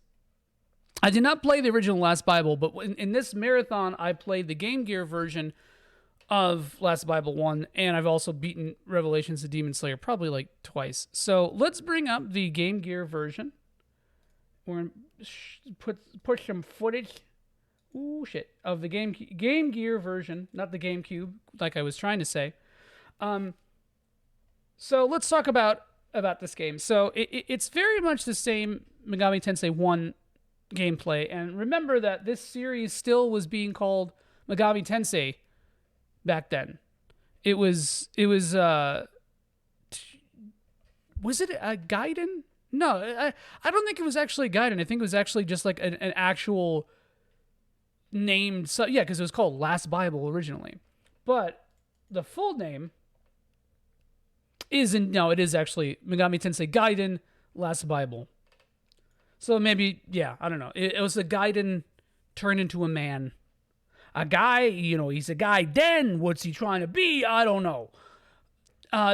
I did not play the original Last Bible, but in this marathon, I played the Game Gear version of Last Bible 1, and I've also beaten Revelations of Demon Slayer probably like twice. So let's bring up the Game Gear version. We're going to put some footage. Ooh, shit. Of the Game Gear version, not the GameCube, like I was trying to say. So let's talk about this game. So it's very much the same Megami Tensei 1 gameplay. And remember that this series still was being called Megami Tensei back then. Was it a Gaiden? No, I don't think it was actually Gaiden. I think it was actually just like an actual named, so yeah, because it was called Last Bible originally, but the full name it is actually Megami Tensei Gaiden Last Bible. So maybe, yeah, I don't know. It was a Gaiden turned into a man, a guy. He's a guy. Then what's he trying to be? I don't know.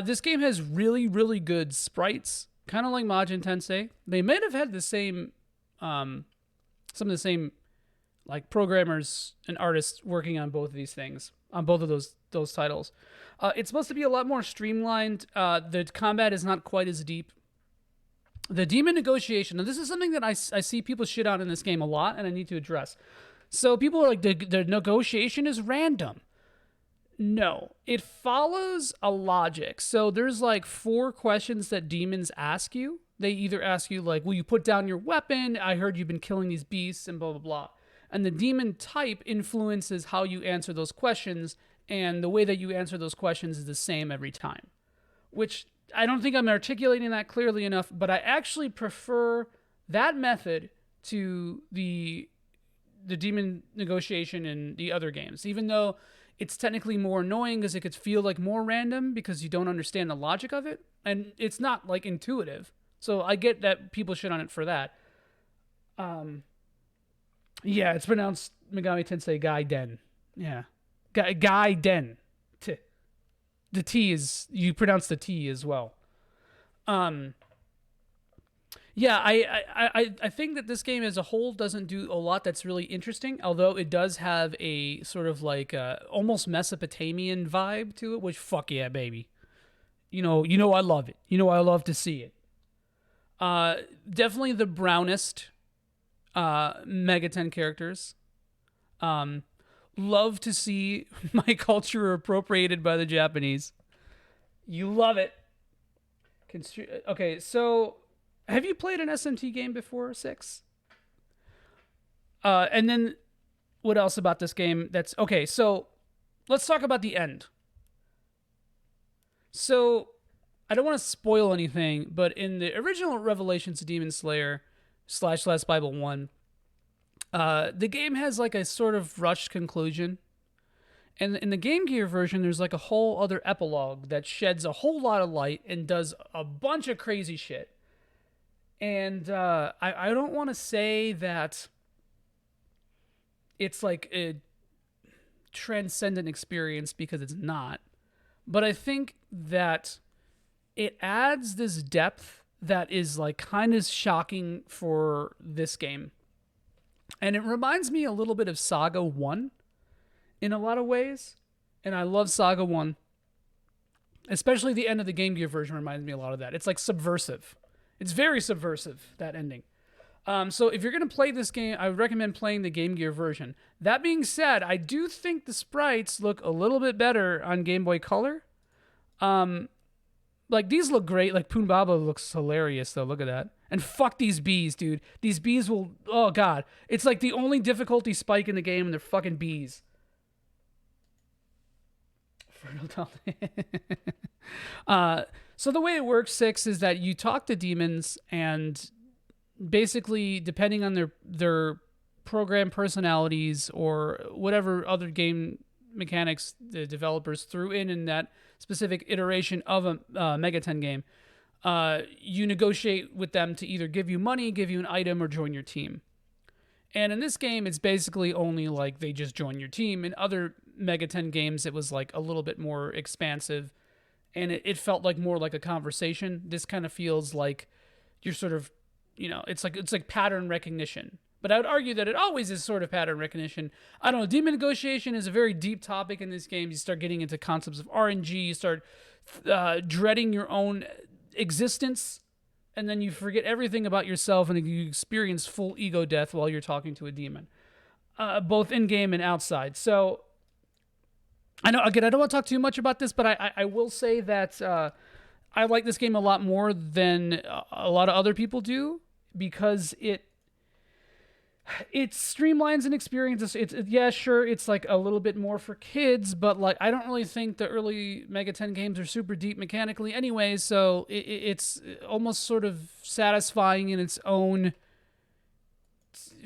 This game has really, really good sprites, kind of like Majin Tensei. They might have had the same, some of the same, like programmers and artists working on both of these things, on both of those titles. It's supposed to be a lot more streamlined. The combat is not quite as deep. The demon negotiation, and this is something that I see people shit on in this game a lot, and I need to address. So people are like, the negotiation is random. No, it follows a logic. So there's like 4 questions that demons ask you. They either ask you like, will you put down your weapon? I heard you've been killing these beasts and blah, blah, blah. And the demon type influences how you answer those questions, and the way that you answer those questions is the same every time. Which I don't think I'm articulating that clearly enough, but I actually prefer that method to the demon negotiation in the other games, even though it's technically more annoying because it could feel like more random because you don't understand the logic of it, and it's not like intuitive. So I get that people shit on it for that. Yeah, it's pronounced Megami Tensei Gaiden. Yeah. Gaiden. The T is, you pronounce the T as well. Yeah, I think that this game as a whole doesn't do a lot that's really interesting, although it does have a sort of like almost Mesopotamian vibe to it, which fuck yeah, baby. I love it. I love to see it. Definitely the brownest Megaten characters. Love to see my culture appropriated by the Japanese. You love it. Okay, so have you played an SMT game before, 6? And then what else about this game? That's okay. So let's talk about the end. So I don't want to spoil anything, but in the original Revelations of Demon Slayer / Last Bible 1, the game has like a sort of rushed conclusion. And in the Game Gear version, there's like a whole other epilogue that sheds a whole lot of light and does a bunch of crazy shit. And I don't want to say that it's like a transcendent experience because it's not. But I think that it adds this depth that is like kind of shocking for this game. And it reminds me a little bit of Saga 1 in a lot of ways. And I love Saga 1. Especially the end of the Game Gear version reminds me a lot of that. It's like subversive. It's very subversive, that ending. So if you're going to play this game, I would recommend playing the Game Gear version. That being said, I do think the sprites look a little bit better on Game Boy Color. Like, these look great. Like, Poonbaba looks hilarious, though. Look at that. And fuck these bees, dude. These bees will... Oh, God. It's like the only difficulty spike in the game, and they're fucking bees. So the way it works, Six, is that you talk to demons, and basically, depending on their program personalities or whatever other game mechanics the developers threw in that specific iteration of a Megaten game, you negotiate with them to either give you money, give you an item, or join your team. And in this game, it's basically only like they just join your team. In other Megaten games, it was like a little bit more expansive, and it felt like more like a conversation. This kind of feels like you're sort of, it's like pattern recognition. But I would argue that it always is sort of pattern recognition. I don't know. Demon negotiation is a very deep topic in this game. You start getting into concepts of RNG. You start dreading your own existence, and then you forget everything about yourself, and you experience full ego death while you're talking to a demon, both in-game and outside. So, I know, again, I don't want to talk too much about this, but I will say that I like this game a lot more than a lot of other people do, because it streamlines an experience. Yeah, sure, it's like a little bit more for kids, but like I don't really think the early Megaten games are super deep mechanically anyway, so it's almost sort of satisfying in its own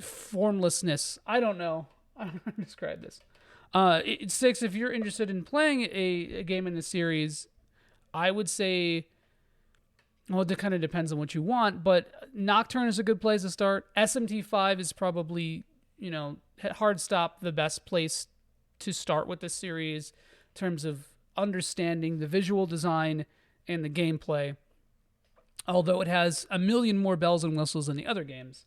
formlessness. I don't know how to describe this. Six, if you're interested in playing a game in the series, I would say... Well, it kind of depends on what you want, but Nocturne is a good place to start. SMT5 is probably, hard stop, the best place to start with this series in terms of understanding the visual design and the gameplay, although it has a million more bells and whistles than the other games.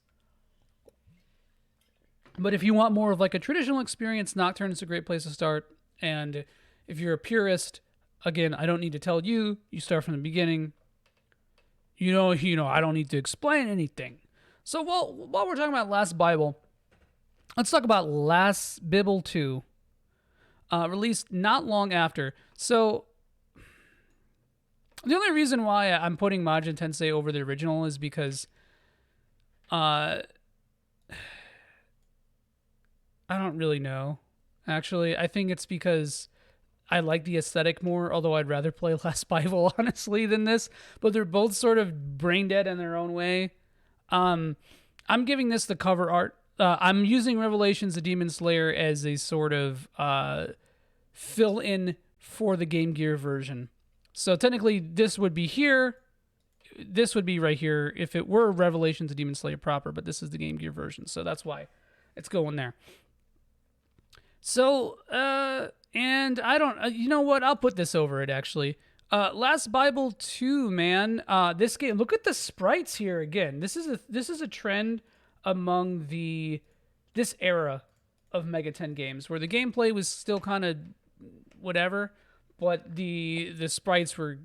But if you want more of like a traditional experience, Nocturne is a great place to start. And if you're a purist, again, I don't need to tell you, you start from the beginning. I don't need to explain anything. So while we're talking about Last Bible, let's talk about Last Bible 2, released not long after. So the only reason why I'm putting Majin Tensei over the original is because I don't really know. Actually, I think it's because I like the aesthetic more, although I'd rather play Last Bible, honestly, than this. But they're both sort of brain dead in their own way. I'm giving this the cover art. I'm using Revelations of Demon Slayer as a sort of fill-in for the Game Gear version. So technically, this would be here. This would be right here if it were Revelations of Demon Slayer proper, but this is the Game Gear version, so that's why it's going there. So, and I don't, you know what? I'll put this over it, actually. Last Bible 2, man. This game, look at the sprites here again. This is a trend among this era of Megaten games, where the gameplay was still kind of whatever, but the sprites were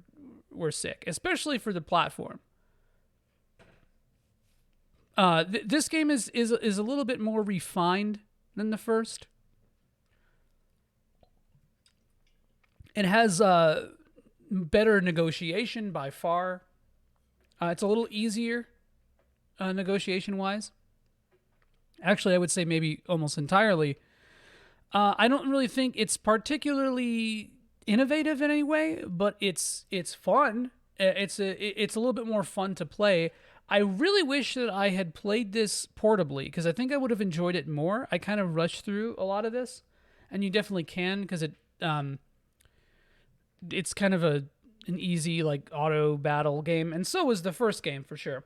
sick, especially for the platform. This game is a little bit more refined than the first. It has better negotiation by far. It's a little easier negotiation-wise. Actually, I would say maybe almost entirely. I don't really think it's particularly innovative in any way, but it's fun. It's a little bit more fun to play. I really wish that I had played this portably, because I think I would have enjoyed it more. I kind of rushed through a lot of this, and you definitely can, because it's kind of an easy like auto battle game, and so was the first game for sure.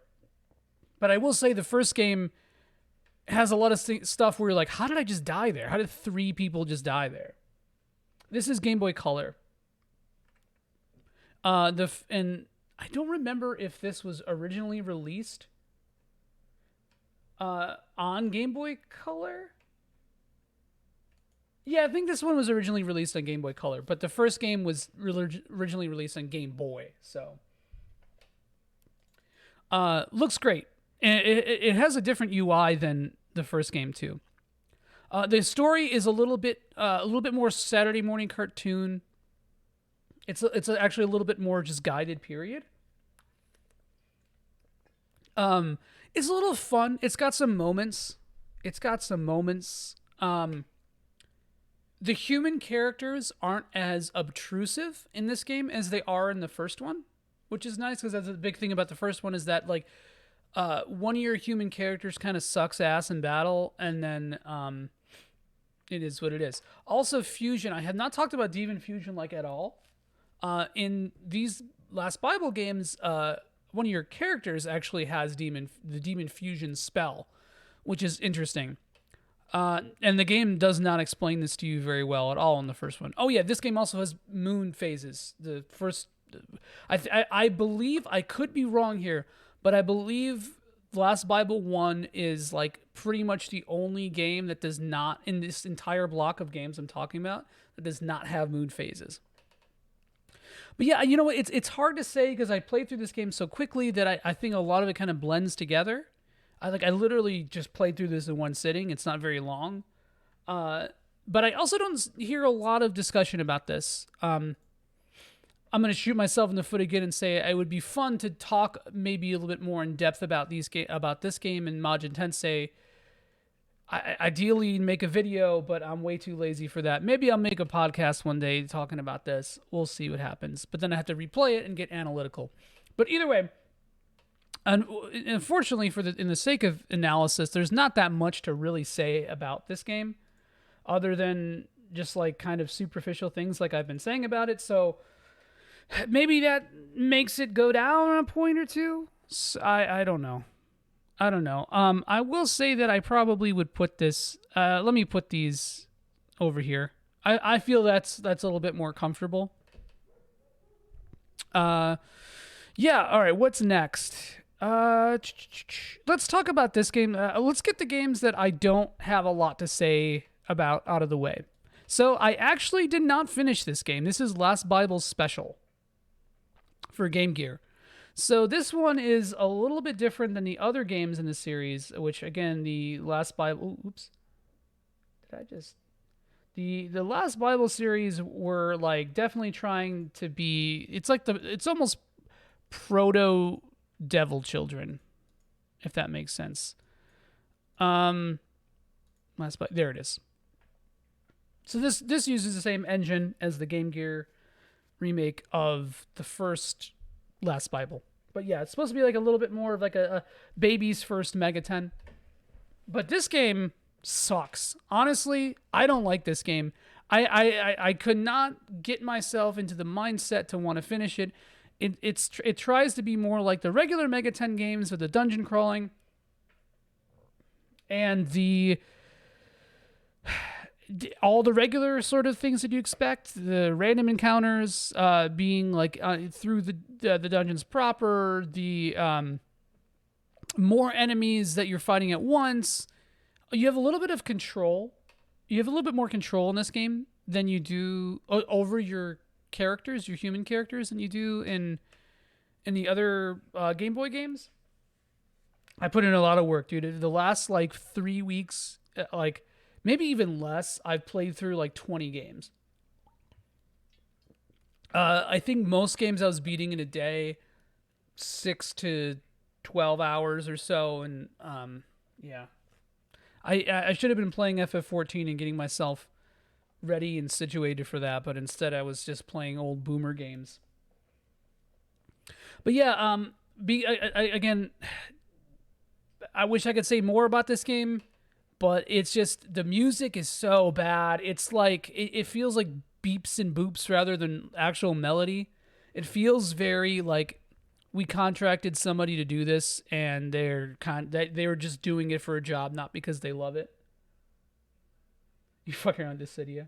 But I will say the first game has a lot of stuff where you're like, how did I just die there? How did 3 people just die there? This is Game Boy Color. And I don't remember if this was originally released on Game Boy Color. Yeah, I think this one was originally released on Game Boy Color, but the first game was originally released on Game Boy, so. Looks great. And it has a different UI than the first game, too. The story is a little bit more Saturday morning cartoon. It's actually a little bit more just guided period. It's a little fun. It's got some moments. It's got some moments. The human characters aren't as obtrusive in this game as they are in the first one, which is nice because that's the big thing about the first one is that like one of your human characters kind of sucks ass in battle, and then it is what it is. Also, fusion. I have not talked about demon fusion like at all. In these last Bible games, one of your characters actually has the demon fusion spell, which is interesting. And the game does not explain this to you very well at all in the first one. Oh yeah, this game also has moon phases. The first, I believe, I could be wrong here, but I believe Last Bible 1 is like pretty much the only game that does not, in this entire block of games I'm talking about, that does not have moon phases. But yeah, you know what? It's hard to say because I played through this game so quickly that I think a lot of it kind of blends together. I literally just played through this in one sitting. It's not very long. But I also don't hear a lot of discussion about this. I'm going to shoot myself in the foot again and say it would be fun to talk maybe a little bit more in depth about about this game and Majin Tensei. Ideally make a video, but I'm way too lazy for that. Maybe I'll make a podcast one day talking about this. We'll see what happens. But then I have to replay it and get analytical. But either way, unfortunately, in the sake of analysis, there's not that much to really say about this game, other than just like kind of superficial things like I've been saying about it. So maybe that makes it go down a point or two. I don't know. I don't know. I will say that I probably would put this. Let me put these over here. I feel that's a little bit more comfortable. Yeah. All right. What's next? Let's talk about this game. Let's get the games that I don't have a lot to say about out of the way. So I actually did not finish this game. This is Last Bible's special for Game Gear. So this one is a little bit different than the other games in the series, which again, the Last Bible. Oops. Did I just? The Last Bible series were like definitely trying to be. It's almost proto Devil Children, if that makes sense. There it is. So this uses the same engine as the Game Gear remake of the first Last Bible. But yeah, it's supposed to be like a little bit more of like a baby's first Mega 10. But this game sucks. Honestly, I don't like this game. I could not get myself into the mindset to want to finish it. It tries to be more like the regular Mega 10 games with the dungeon crawling and all the regular sort of things that you expect, the random encounters being like through the dungeons proper, the more enemies that you're fighting at once. You have a little bit of control. You have a little bit more control in this game than you do over your characters, your human characters, than you do in the other Game Boy games. I put in a lot of work, dude. The last like 3 weeks, like maybe even less, I've played through like 20 games. I think most games I was beating in a day, 6 to 12 hours or so, and yeah. I should have been playing FF14 and getting myself ready and situated for that, but instead I was just playing old boomer games. But yeah, again, I wish I could say more about this game, but it's just the music is so bad. It's like it feels like beeps and boops rather than actual melody. It feels very like we contracted somebody to do this, and they were just doing it for a job, not because they love it. You fucking around Dissidia.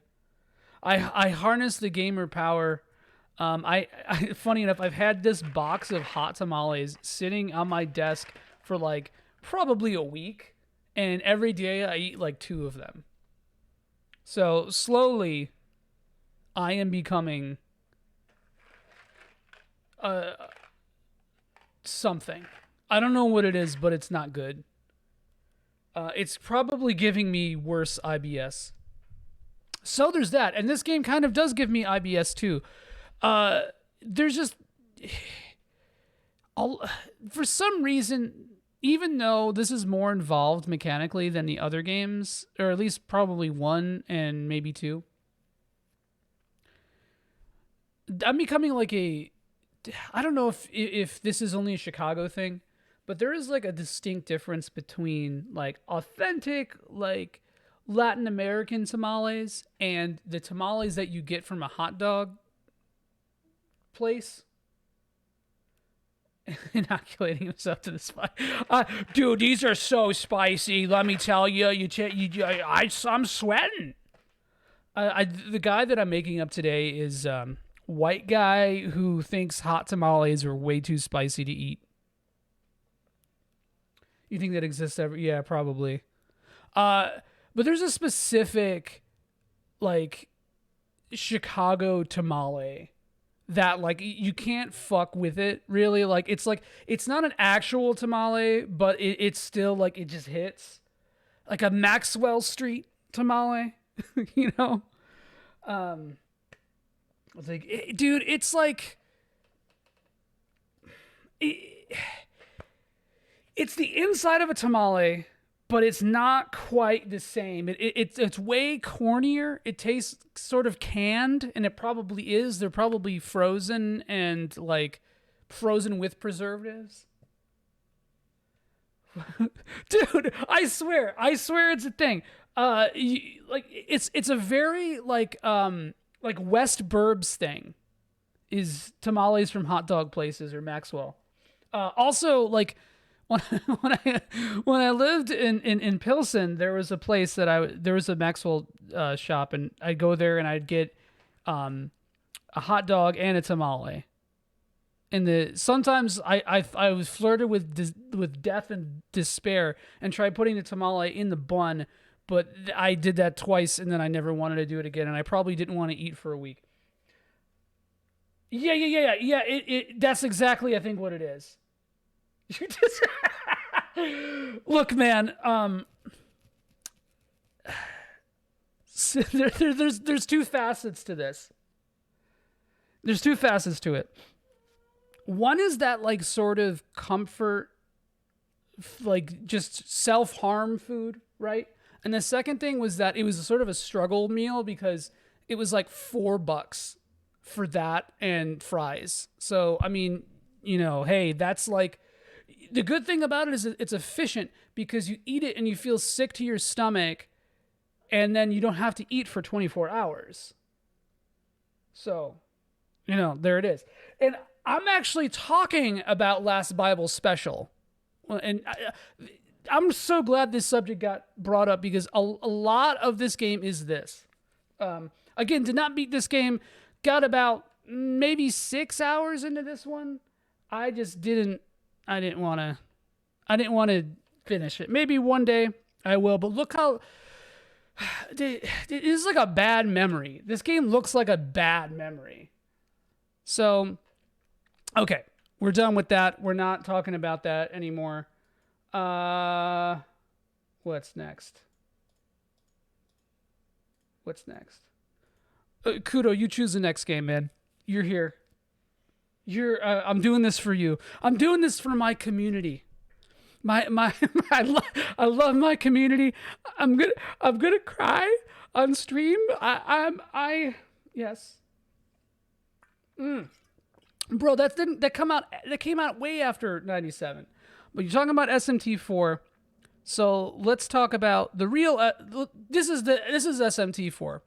I harness the gamer power. Funny enough, I've had this box of hot tamales sitting on my desk for like probably a week, and every day I eat like 2 of them. So slowly, I am becoming something. I don't know what it is, but it's not good. It's probably giving me worse IBS. So there's that, and this game kind of does give me IBS too. Uh, there's just all for some reason, even though this is more involved mechanically than the other games, or at least probably one and maybe two, I'm becoming like a. I don't know if this is only a Chicago thing, but there is like a distinct difference between like authentic like Latin American tamales and the tamales that you get from a hot dog place. Inoculating himself to the spice. Dude, these are so spicy. Let me tell you, I'm sweating. The guy that I'm making up today is white guy who thinks hot tamales are way too spicy to eat. You think that exists ever? Yeah, probably. But there's a specific like Chicago tamale that like you can't fuck with it really. Like it's not an actual tamale, but it's still like it just hits like a Maxwell Street tamale. You know, it's like dude, it's like it's the inside of a tamale, but it's not quite the same. It's way cornier. It tastes sort of canned, and it probably is. They're probably frozen and like frozen with preservatives. Dude, I swear it's a thing. Like it's a very like West Burbs thing is tamales from hot dog places or Maxwell. Also like when when I lived in Pilsen, there was a place there was a Maxwell shop, and I'd go there and I'd get a hot dog and a tamale. And sometimes I was flirted with death and despair and tried putting the tamale in the bun, but I did that twice and then I never wanted to do it again, and I probably didn't want to eat for a week. Yeah. That's exactly I think what it is. You just look, man. There's two facets to this. There's two facets to it. One is that like sort of comfort, like just self-harm food, right? And the second thing was that it was sort of a struggle meal because it was like $4 for that and fries. So I mean, you know, hey, that's like. The good thing about it is it's efficient because you eat it and you feel sick to your stomach, and then you don't have to eat for 24 hours. So, you know, there it is. And I'm actually talking about Last Bible Special. And I'm so glad this subject got brought up because a lot of this game is this. Again, did not beat this game. Got about maybe 6 hours into this one. I didn't want to finish it. Maybe one day I will, but look how it is like a bad memory. This game looks like a bad memory. So, okay, we're done with that. We're not talking about that anymore. What's next? Kudo, you choose the next game, man. You're here. I'm doing this for you. I'm doing this for my community. I love my community. I'm gonna cry on stream. Yes. Bro, that came out way after 97. But you're talking about SMT4. So let's talk about the real. This is SMT4.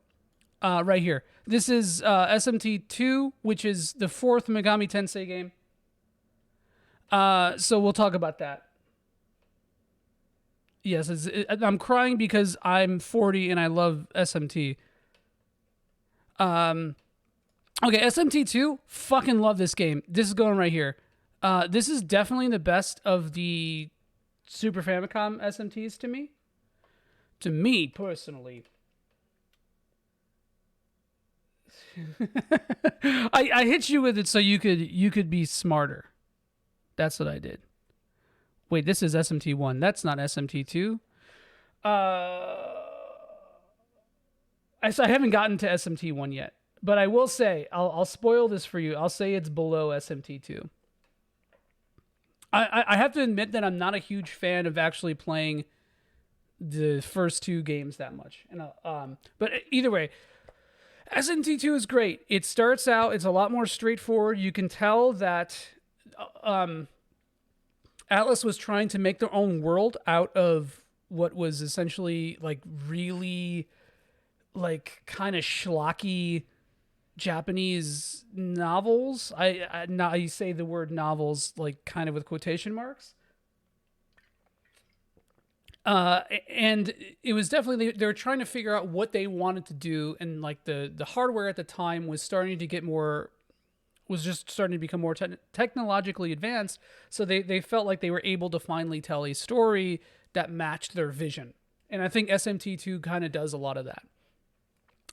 Right here. This is SMT2, which is the fourth Megami Tensei game. So we'll talk about that. Yes, I'm crying because I'm 40 and I love SMT. Okay, SMT2, fucking love this game. This is going right here. This is definitely the best of the Super Famicom SMTs to me. To me, personally. I hit you with it so you could be smarter. That's what I did. Wait, this is SMT1. That's not SMT2. I haven't gotten to SMT1 yet. But I will say, I'll spoil this for you. I'll say it's below SMT2. I have to admit that I'm not a huge fan of actually playing the first two games that much. But either way, SMT2 is great. It starts out, it's a lot more straightforward. You can tell that um, Atlas was trying to make their own world out of what was essentially like really like kind of schlocky Japanese novels. I say the word novels like kind of with quotation marks. And it was definitely they were trying to figure out what they wanted to do, and like the hardware at the time was starting to get more was just starting to become more technologically advanced. So they felt like they were able to finally tell a story that matched their vision, and I think SMT2 kind of does a lot of that.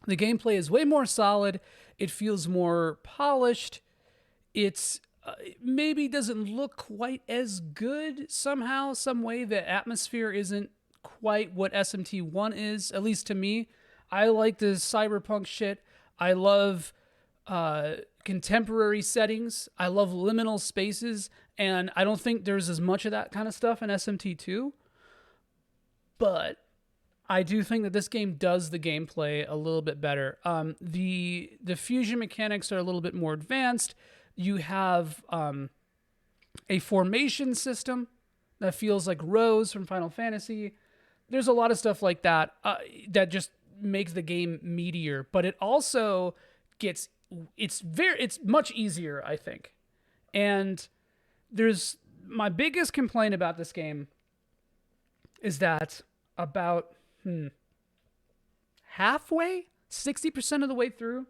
The gameplay is way more solid. It feels more polished. It's maybe doesn't look quite as good somehow, some way. The atmosphere isn't quite what SMT1 is, at least to me. I like the cyberpunk shit. I love contemporary settings. I love liminal spaces, and I don't think there's as much of that kind of stuff in SMT2. But I do think that this game does the gameplay a little bit better. The fusion mechanics are a little bit more advanced. You have a formation system that feels like rows from Final Fantasy. There's a lot of stuff like that that just makes the game meatier, but it also gets it's much easier, I think. And there's my biggest complaint about this game is that about halfway, 60% of the way through,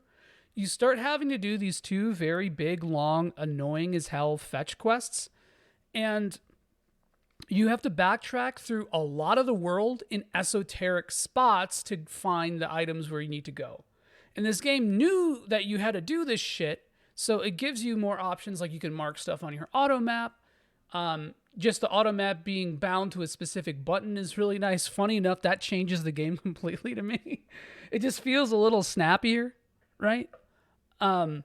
you start having to do these two very big, long, annoying as hell fetch quests. And you have to backtrack through a lot of the world in esoteric spots to find the items where you need to go. And this game knew that you had to do this shit, so it gives you more options, like you can mark stuff on your auto map. Just the auto map being bound to a specific button is really nice. Funny enough, that changes the game completely to me. It just feels a little snappier, right? But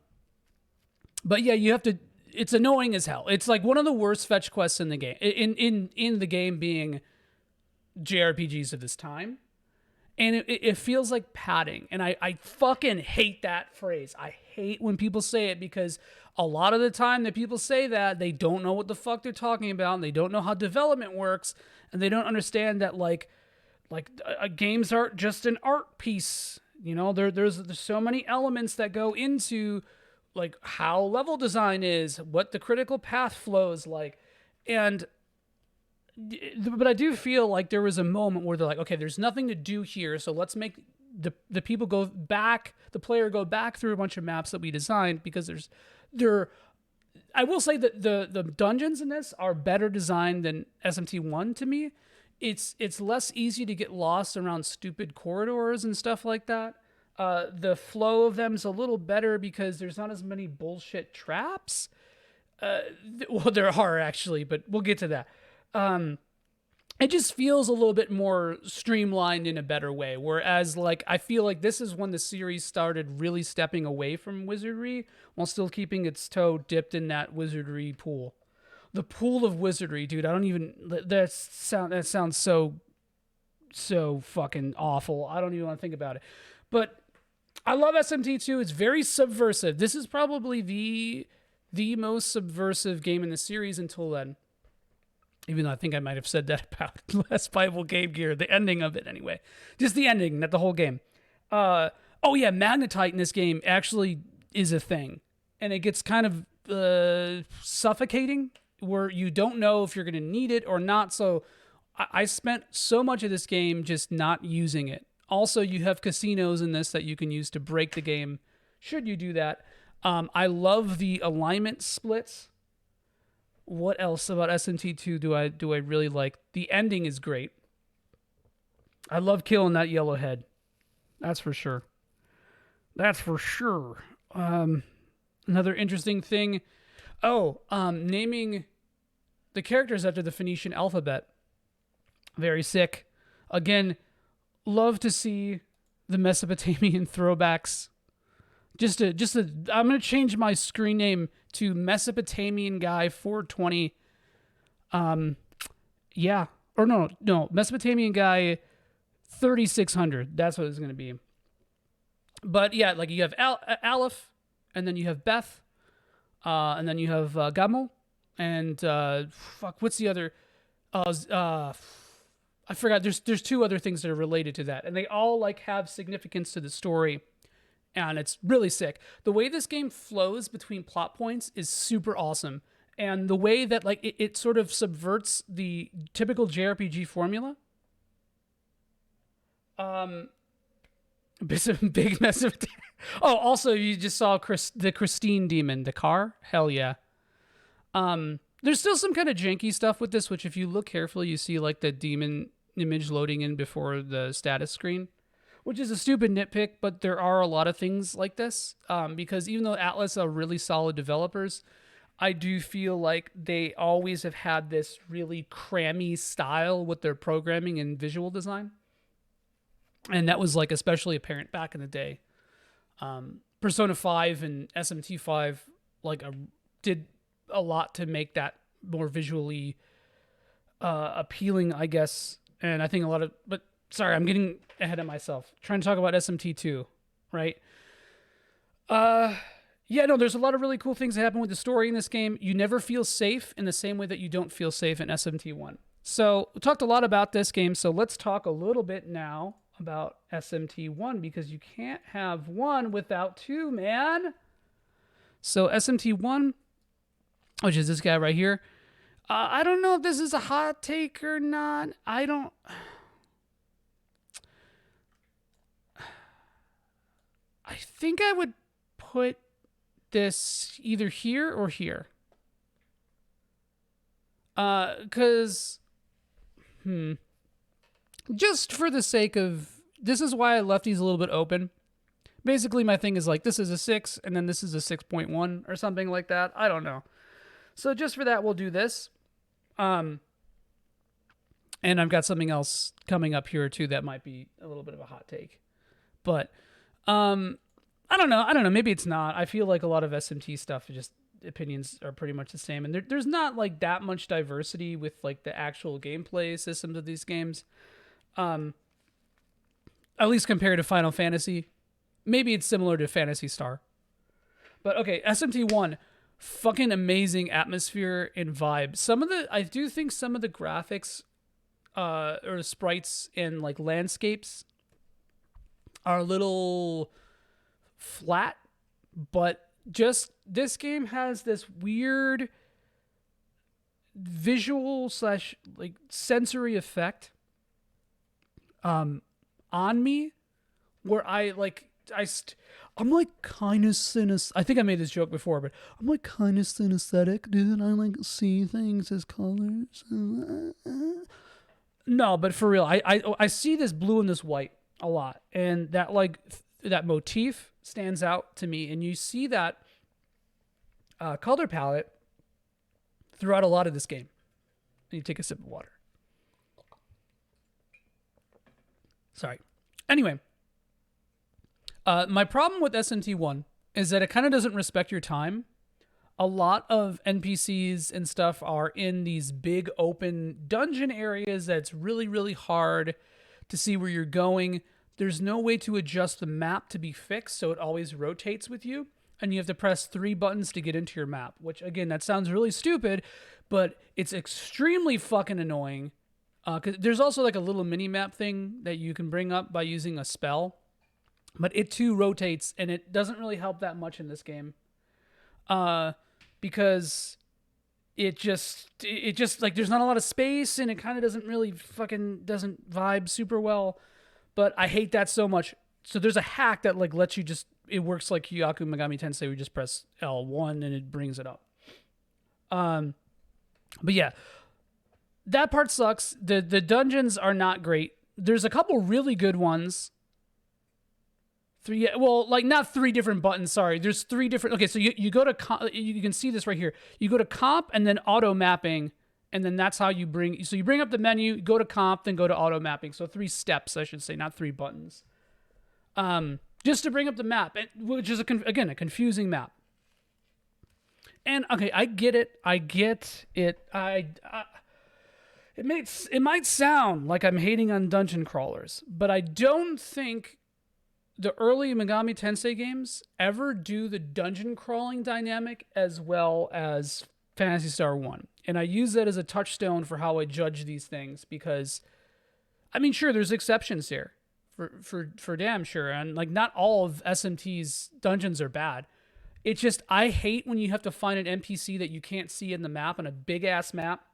yeah, you have to. It's annoying as hell. It's like one of the worst fetch quests in the game. In the game being JRPGs of this time, and it feels like padding. And I fucking hate that phrase. I hate when people say it, because a lot of the time that people say that, they don't know what the fuck they're talking about, and they don't know how development works, and they don't understand that like games aren't just an art piece. You know, there's so many elements that go into like how level design is, what the critical path flows like. And but I do feel like there was a moment where they're like, okay, there's nothing to do here, so let's make the people go back, the player go back through a bunch of maps that we designed, because I will say that the dungeons in this are better designed than SMT1 to me. It's less easy to get lost around stupid corridors and stuff like that. The flow of them is a little better because there's not as many bullshit traps. Well, there are actually, but we'll get to that. It just feels a little bit more streamlined in a better way. Whereas, like, I feel like this is when the series started really stepping away from wizardry while still keeping its toe dipped in that wizardry pool. The pool of wizardry, dude. I don't even. That sounds so fucking awful. I don't even want to think about it. But I love SMT2. It's very subversive. This is probably the most subversive game in the series until then. Even though I think I might have said that about Last Bible Game Gear, the ending of it anyway. Just the ending, not the whole game. Oh yeah, magnetite in this game actually is a thing. And it gets kind of suffocating, where you don't know if you're going to need it or not. So I spent so much of this game just not using it. Also, you have casinos in this that you can use to break the game, should you do that. I love the alignment splits. What else about SMT2 do I really like? The ending is great. I love killing that yellow head. That's for sure. That's for sure. Another interesting thing. Naming the characters after the Phoenician alphabet. Very sick. Again, love to see the Mesopotamian throwbacks. I'm gonna change my screen name to Mesopotamian Guy 420. Yeah, or no, Mesopotamian Guy 3600. That's what it's gonna be. But yeah, like you have Aleph, and then you have Beth, and then you have Gamel, and fuck, what's the other? I forgot. There's two other things that are related to that, and they all like have significance to the story, and it's really sick. The way this game flows between plot points is super awesome, and the way that like it sort of subverts the typical JRPG formula. Big mess of. Oh, also you just saw the Christine demon, the car. Hell yeah. There's still some kind of janky stuff with this, which if you look carefully, you see like the demon image loading in before the status screen, which is a stupid nitpick, but there are a lot of things like this. Because even though Atlas are really solid developers, I do feel like they always have had this really crammy style with their programming and visual design. And that was like especially apparent back in the day. Persona 5 and SMT 5 like did a lot to make that more visually appealing, I guess. And I think but sorry, I'm getting ahead of myself. Trying to talk about SMT 2, right? Yeah, no, there's a lot of really cool things that happen with the story in this game. You never feel safe in the same way that you don't feel safe in SMT 1. So we talked a lot about this game, so let's talk a little bit now about SMT 1, because you can't have one without two, man. So SMT 1, which is this guy right here. I don't know if this is a hot take or not. I think I would put this either here or here. Because, just for the sake of, this is why I left these a little bit open. Basically, my thing is like, this is a 6, and then this is a 6.1 or something like that. I don't know. So just for that, we'll do this. And I've got something else coming up here too that might be a little bit of a hot take. But I don't know. Maybe it's not. I feel like a lot of SMT stuff, just opinions are pretty much the same. And there's not like that much diversity with like the actual gameplay systems of these games. At least compared to Final Fantasy. Maybe it's similar to Phantasy Star. But okay, SMT 1. Fucking amazing atmosphere and vibe. I do think some of the graphics or sprites and like landscapes are a little flat, but just this game has this weird visual / like sensory effect on me where I'm like kind of I think I made this joke before, but I'm like kind of synesthetic, dude. I like see things as colors. No, but for real, I see this blue and this white a lot, and that like that motif stands out to me, and you see that color palette throughout a lot of this game. And you take a sip of water. Sorry. Anyway. My problem with SMT 1 is that it kind of doesn't respect your time. A lot of NPCs and stuff are in these big open dungeon areas that's really, really hard to see where you're going. There's no way to adjust the map to be fixed, so it always rotates with you. And you have to press 3 buttons to get into your map, which, again, that sounds really stupid, but it's extremely fucking annoying. 'Cause there's also like a little mini-map thing that you can bring up by using a spell. But it too rotates, and it doesn't really help that much in this game. Because it just like there's not a lot of space, and it kind of doesn't vibe super well. But I hate that so much. So there's a hack that like lets you it works like Kyuyaku Megami Tensei. We just press L1 and it brings it up. But yeah, that part sucks. The dungeons are not great. There's a couple really good ones. Not 3 different buttons. Sorry, there's 3 different. Okay, so you go to you can see this right here. You go to comp and then auto mapping, and then that's how you bring. So you bring up the menu, go to comp, then go to auto mapping. So 3 steps, I should say, not 3 buttons. just to bring up the map, which is again a confusing map. And okay, I get it. I get it. It might sound like I'm hating on dungeon crawlers, but I don't think the early Megami Tensei games ever do the dungeon crawling dynamic as well as Phantasy Star 1. And I use that as a touchstone for how I judge these things because, I mean, sure, there's exceptions here, for damn sure, and like not all of SMT's dungeons are bad. It's just I hate when you have to find an NPC that you can't see in the map on a big ass map,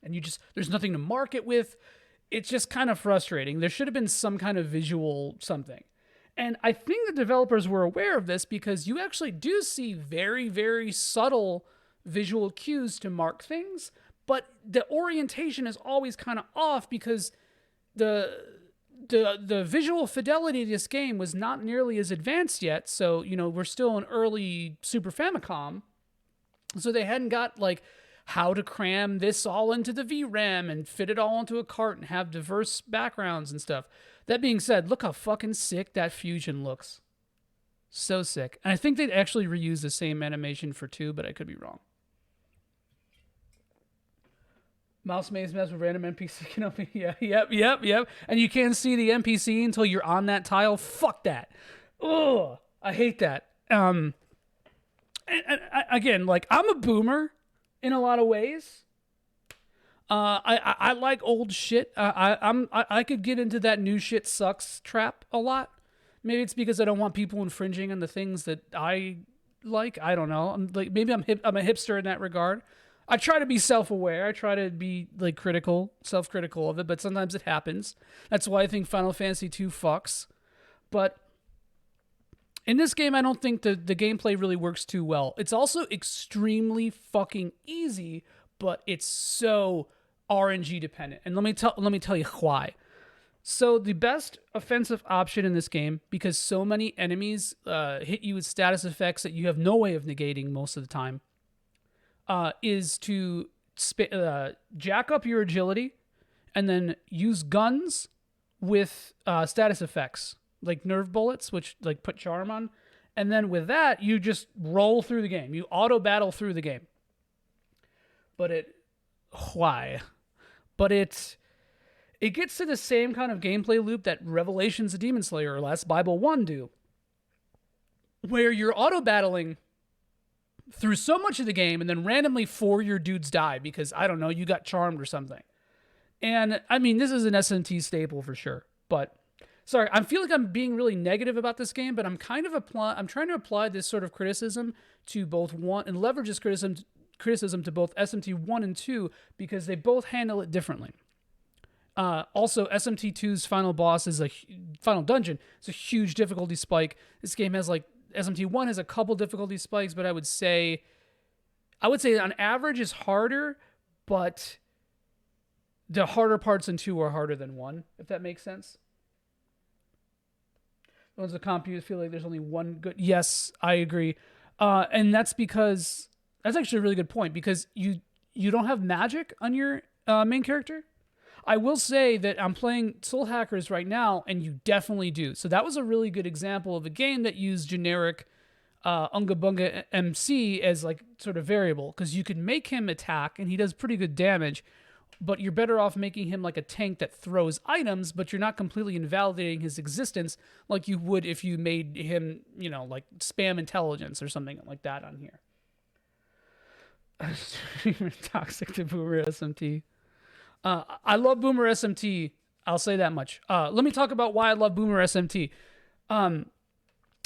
and there's nothing to mark it with. It's just kind of frustrating. There should have been some kind of visual something. And I think the developers were aware of this because you actually do see very, very subtle visual cues to mark things, but the orientation is always kind of off because the visual fidelity of this game was not nearly as advanced yet. So, we're still in early Super Famicom. So they hadn't got like how to cram this all into the VRAM and fit it all into a cart and have diverse backgrounds and stuff. That being said, look how fucking sick that fusion looks. So sick. And I think they'd actually reuse the same animation for 2, but I could be wrong. Mouse maze mess with random NPC can open. Yeah, yep. And you can't see the NPC until you're on that tile. Fuck that. Ugh, I hate that. And again, like I'm a boomer in a lot of ways. I like old shit. I could get into that new shit sucks trap a lot. Maybe it's because I don't want people infringing on the things that I like. I don't know. I'm a hipster in that regard. I try to be self-aware. I try to be like self-critical of it, but sometimes it happens. That's why I think Final Fantasy II fucks. But in this game, I don't think the gameplay really works too well. It's also extremely fucking easy, but it's so RNG dependent. And let me tell you why. So the best offensive option in this game, because so many enemies hit you with status effects that you have no way of negating most of the time, is to jack up your agility and then use guns with status effects like nerve bullets, which like put charm on. And then with that, you just roll through the game. You auto battle through the game. But it gets to the same kind of gameplay loop that Revelations of Demon Slayer or Last Bible 1 do, where you're auto battling through so much of the game and then randomly 4 your dudes die because, I don't know, you got charmed or something. And I mean, this is an SMT staple for sure, but sorry, I feel like I'm being really negative about this game, but I'm trying to apply this sort of criticism to both one and leverage this criticism to both SMT 1 and 2 because they both handle it differently. Also, SMT 2's final boss is final dungeon. It's a huge difficulty spike. This game has SMT 1 has a couple difficulty spikes, but I would say on average is harder, but the harder parts in 2 are harder than 1, if that makes sense. The ones with compute feel like there's only one good. Yes, I agree. And that's because that's actually a really good point because you don't have magic on your main character. I will say that I'm playing Soul Hackers right now, and you definitely do. So that was a really good example of a game that used generic Unga Bunga MC as like sort of variable because you could make him attack, and he does pretty good damage, but you're better off making him like a tank that throws items, but you're not completely invalidating his existence like you would if you made him, like spam intelligence or something like that on here. Toxic to Boomer SMT. I love Boomer SMT. I'll say that much. Let me talk about why I love Boomer SMT.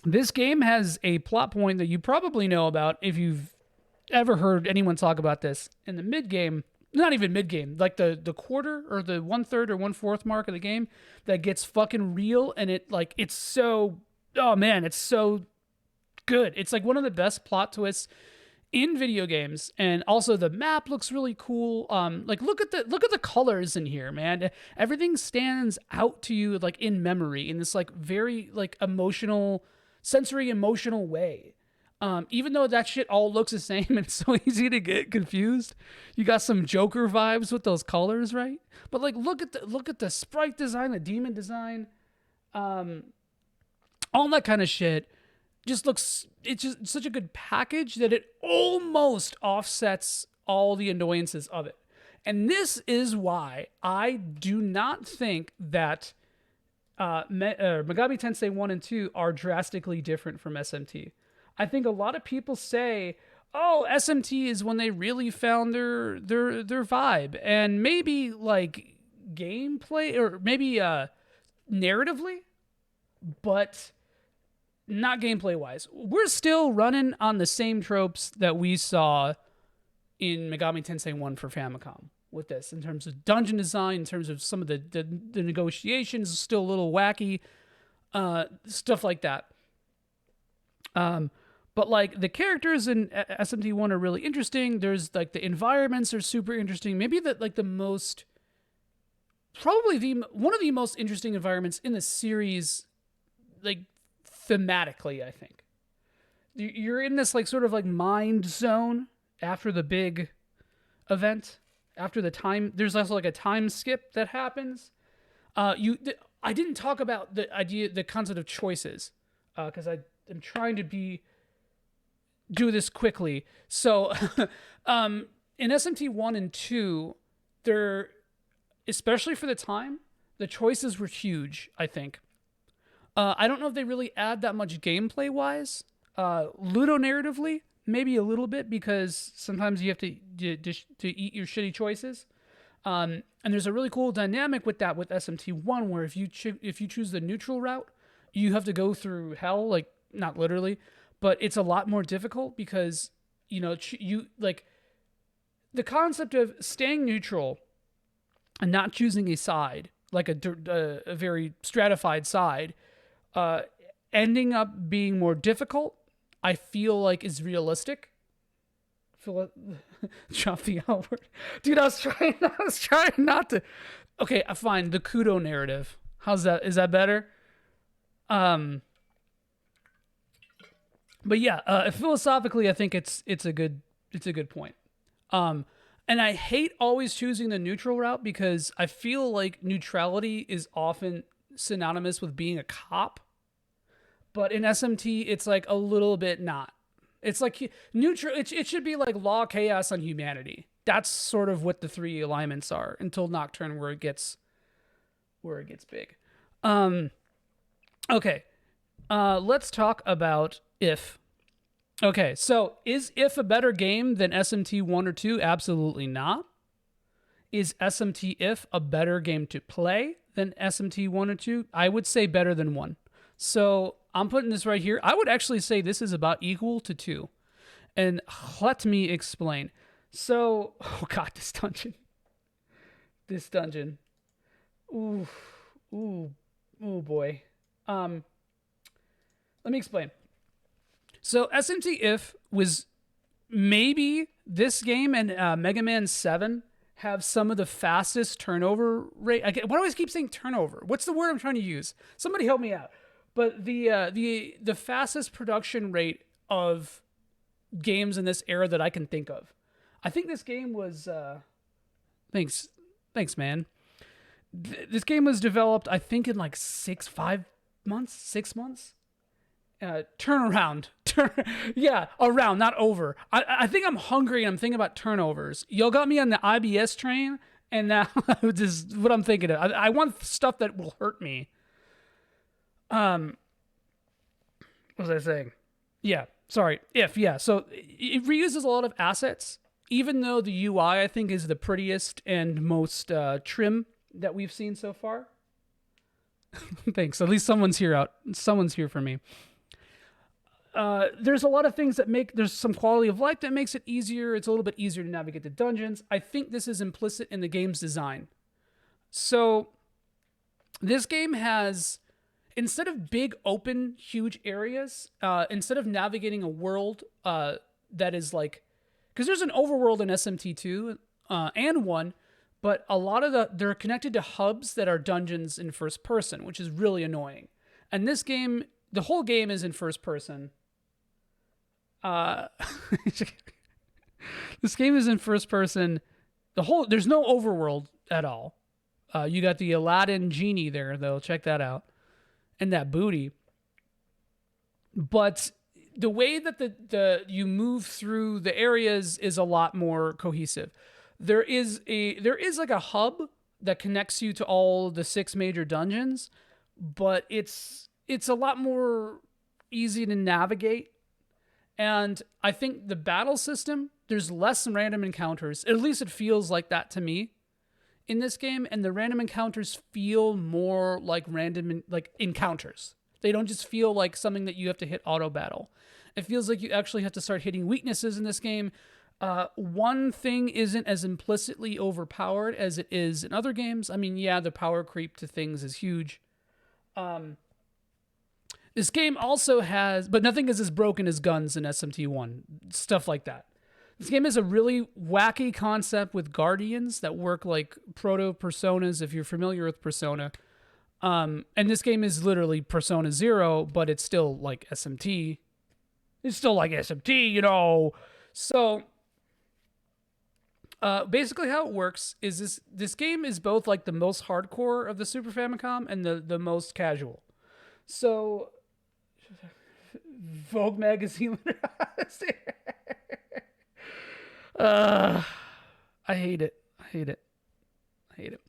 This game has a plot point that you probably know about if you've ever heard anyone talk about this. In the mid-game, not even mid-game, like the quarter or the 1/3 or 1/4 mark of the game that gets fucking real, and it's so, oh man, it's so good. It's like one of the best plot twists in video games, and also the map looks really cool. Look at the colors in here, man. Everything stands out to you like in memory in this like very like sensory emotional way. Even though that shit all looks the same and it's so easy to get confused, you got some Joker vibes with those colors, right? But like look at the sprite design, the demon design. all that kind of shit just looks, it's just such a good package that it almost offsets all the annoyances of it. And this is why I do not think that Megami Tensei 1 and 2 are drastically different from SMT. I think a lot of people say, oh, SMT is when they really found their vibe, and maybe like gameplay or maybe narratively, but not gameplay wise. We're still running on the same tropes that we saw in Megami Tensei 1 for Famicom with this, in terms of dungeon design, in terms of some of the negotiations, still a little wacky, stuff like that. But like the characters in SMT1 are really interesting. There's like the environments are super interesting. Maybe like the most, probably one of the most interesting environments in the series, like thematically, I think. You're in this like sort of like mind zone after the big event, after the time. There's also like a time skip that happens. I didn't talk about the concept of choices, because I am trying to do this quickly. So, in SMT 1 and 2, there, especially for the time, the choices were huge, I think. I don't know if they really add that much gameplay wise. Ludonarratively, maybe a little bit, because sometimes you have to eat your shitty choices. And there's a really cool dynamic with that with SMT1, where if you choose the neutral route, you have to go through hell, like not literally, but it's a lot more difficult because, you know, you like the concept of staying neutral and not choosing a side, like a very stratified side, ending up being more difficult, I feel like is realistic. Drop the L word. Dude, I was trying not to. Okay, fine. The Kudo narrative. How's that? Is that better? But yeah, philosophically, I think it's a good point. And I hate always choosing the neutral route, because I feel like neutrality is often synonymous with being a cop. But in SMT, it's like a little bit not. It's like neutral. It should be like law, chaos, on humanity. That's sort of what the three alignments are until Nocturne, where it gets big. Okay. Let's talk about If. Okay, so is If a better game than SMT 1 or 2? Absolutely not. Is SMT If a better game to play than SMT 1 or 2? I would say better than 1. So I'm putting this right here. I would actually say this is about equal to 2. And let me explain. So, oh God, this dungeon. Ooh, boy. Let me explain. So SMT If was maybe this game and Mega Man 7 have some of the fastest turnover rate. Why do I always keep saying turnover? What's the word I'm trying to use? Somebody help me out. But the fastest production rate of games in this era that I can think of. I think this game was thanks man. This game was developed, I think, in like 6 months. Turnaround. Yeah, around, not over. I think I'm hungry and I'm thinking about turnovers. Y'all got me on the IBS train, and now this is what I'm thinking of. I want stuff that will hurt me. What was I saying? Yeah, sorry. If, yeah. So it reuses a lot of assets, even though the UI, I think, is the prettiest and most trim that we've seen so far. Thanks. At least someone's here for me. There's a lot of things that there's some quality of life that makes it easier. It's a little bit easier to navigate the dungeons. I think this is implicit in the game's design. So this game has, instead of big, open, huge areas, instead of navigating a world that is like, because there's an overworld in SMT2 and 1, but a lot of they're connected to hubs that are dungeons in first person, which is really annoying. And this game, the whole game is in first person. This game is in first person. There's no overworld at all. You got the Aladdin genie there, though. Check that out. And that booty. but the way that the you move through the areas is a lot more cohesive. There is like a hub that connects you to all the 6 major dungeons, but it's a lot more easy to navigate. And I think the battle system, there's less random encounters. At least it feels like that to me in this game, and the random encounters feel more like random like encounters. They don't just feel like something that you have to hit auto battle. It feels like you actually have to start hitting weaknesses in this game. One thing isn't as implicitly overpowered as it is in other games. I mean, yeah, the power creep to things is huge. This game also has, but nothing is as broken as guns in SMT1, stuff like that. This game has a really wacky concept with guardians that work like proto-personas, if you're familiar with Persona. And this game is literally Persona 0, but it's still like SMT. It's still like SMT, you know. So, basically how it works is this game is both like the most hardcore of the Super Famicom and the most casual. So, Vogue magazine. I hate it. I hate it. I hate it.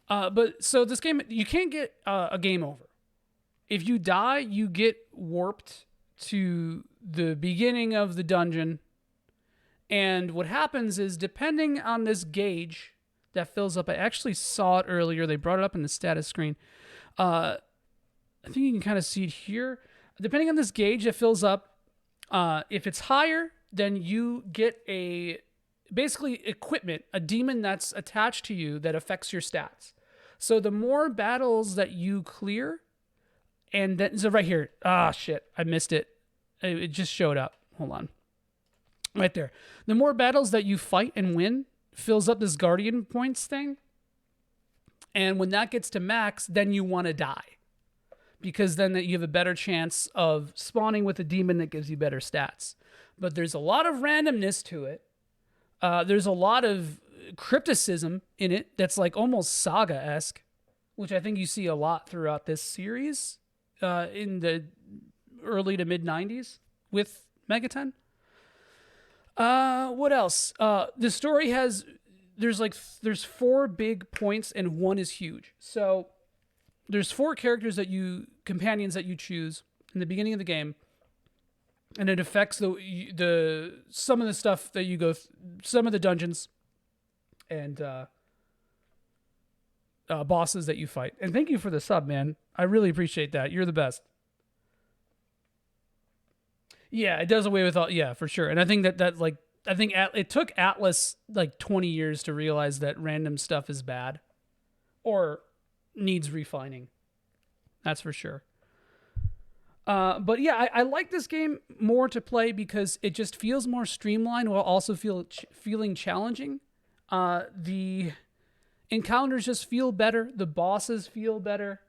But so this game, you can't get a game over. If you die, you get warped to the beginning of the dungeon. And what happens is, depending on this gauge that fills up, I actually saw it earlier. They brought it up in the status screen. I think you can kind of see it here. Depending on this gauge that fills up, if it's higher, then you get basically equipment, a demon that's attached to you that affects your stats. So the more battles that you clear, and then, so right here, shit, I missed it. It just showed up. Hold on. Right there. The more battles that you fight and win fills up this guardian points thing. And when that gets to max, then you want to die. Because then you have a better chance of spawning with a demon that gives you better stats. But there's a lot of randomness to it. There's a lot of crypticism in it that's like almost Saga-esque, which I think you see a lot throughout this series in the early to mid-90s with Megaten. What else? The story there's 4 big points and 1 is huge. So there's 4 companions that you choose in the beginning of the game, and it affects some of the stuff that you some of the dungeons and bosses that you fight. And thank you for the sub, man. I really appreciate that. You're the best. Yeah, it does away with all. Yeah, for sure. And I think it took Atlas like 20 years to realize that random stuff is bad or needs refining. That's for sure. But yeah, I like this game more to play because it just feels more streamlined while also feeling challenging. The encounters just feel better. The bosses feel better.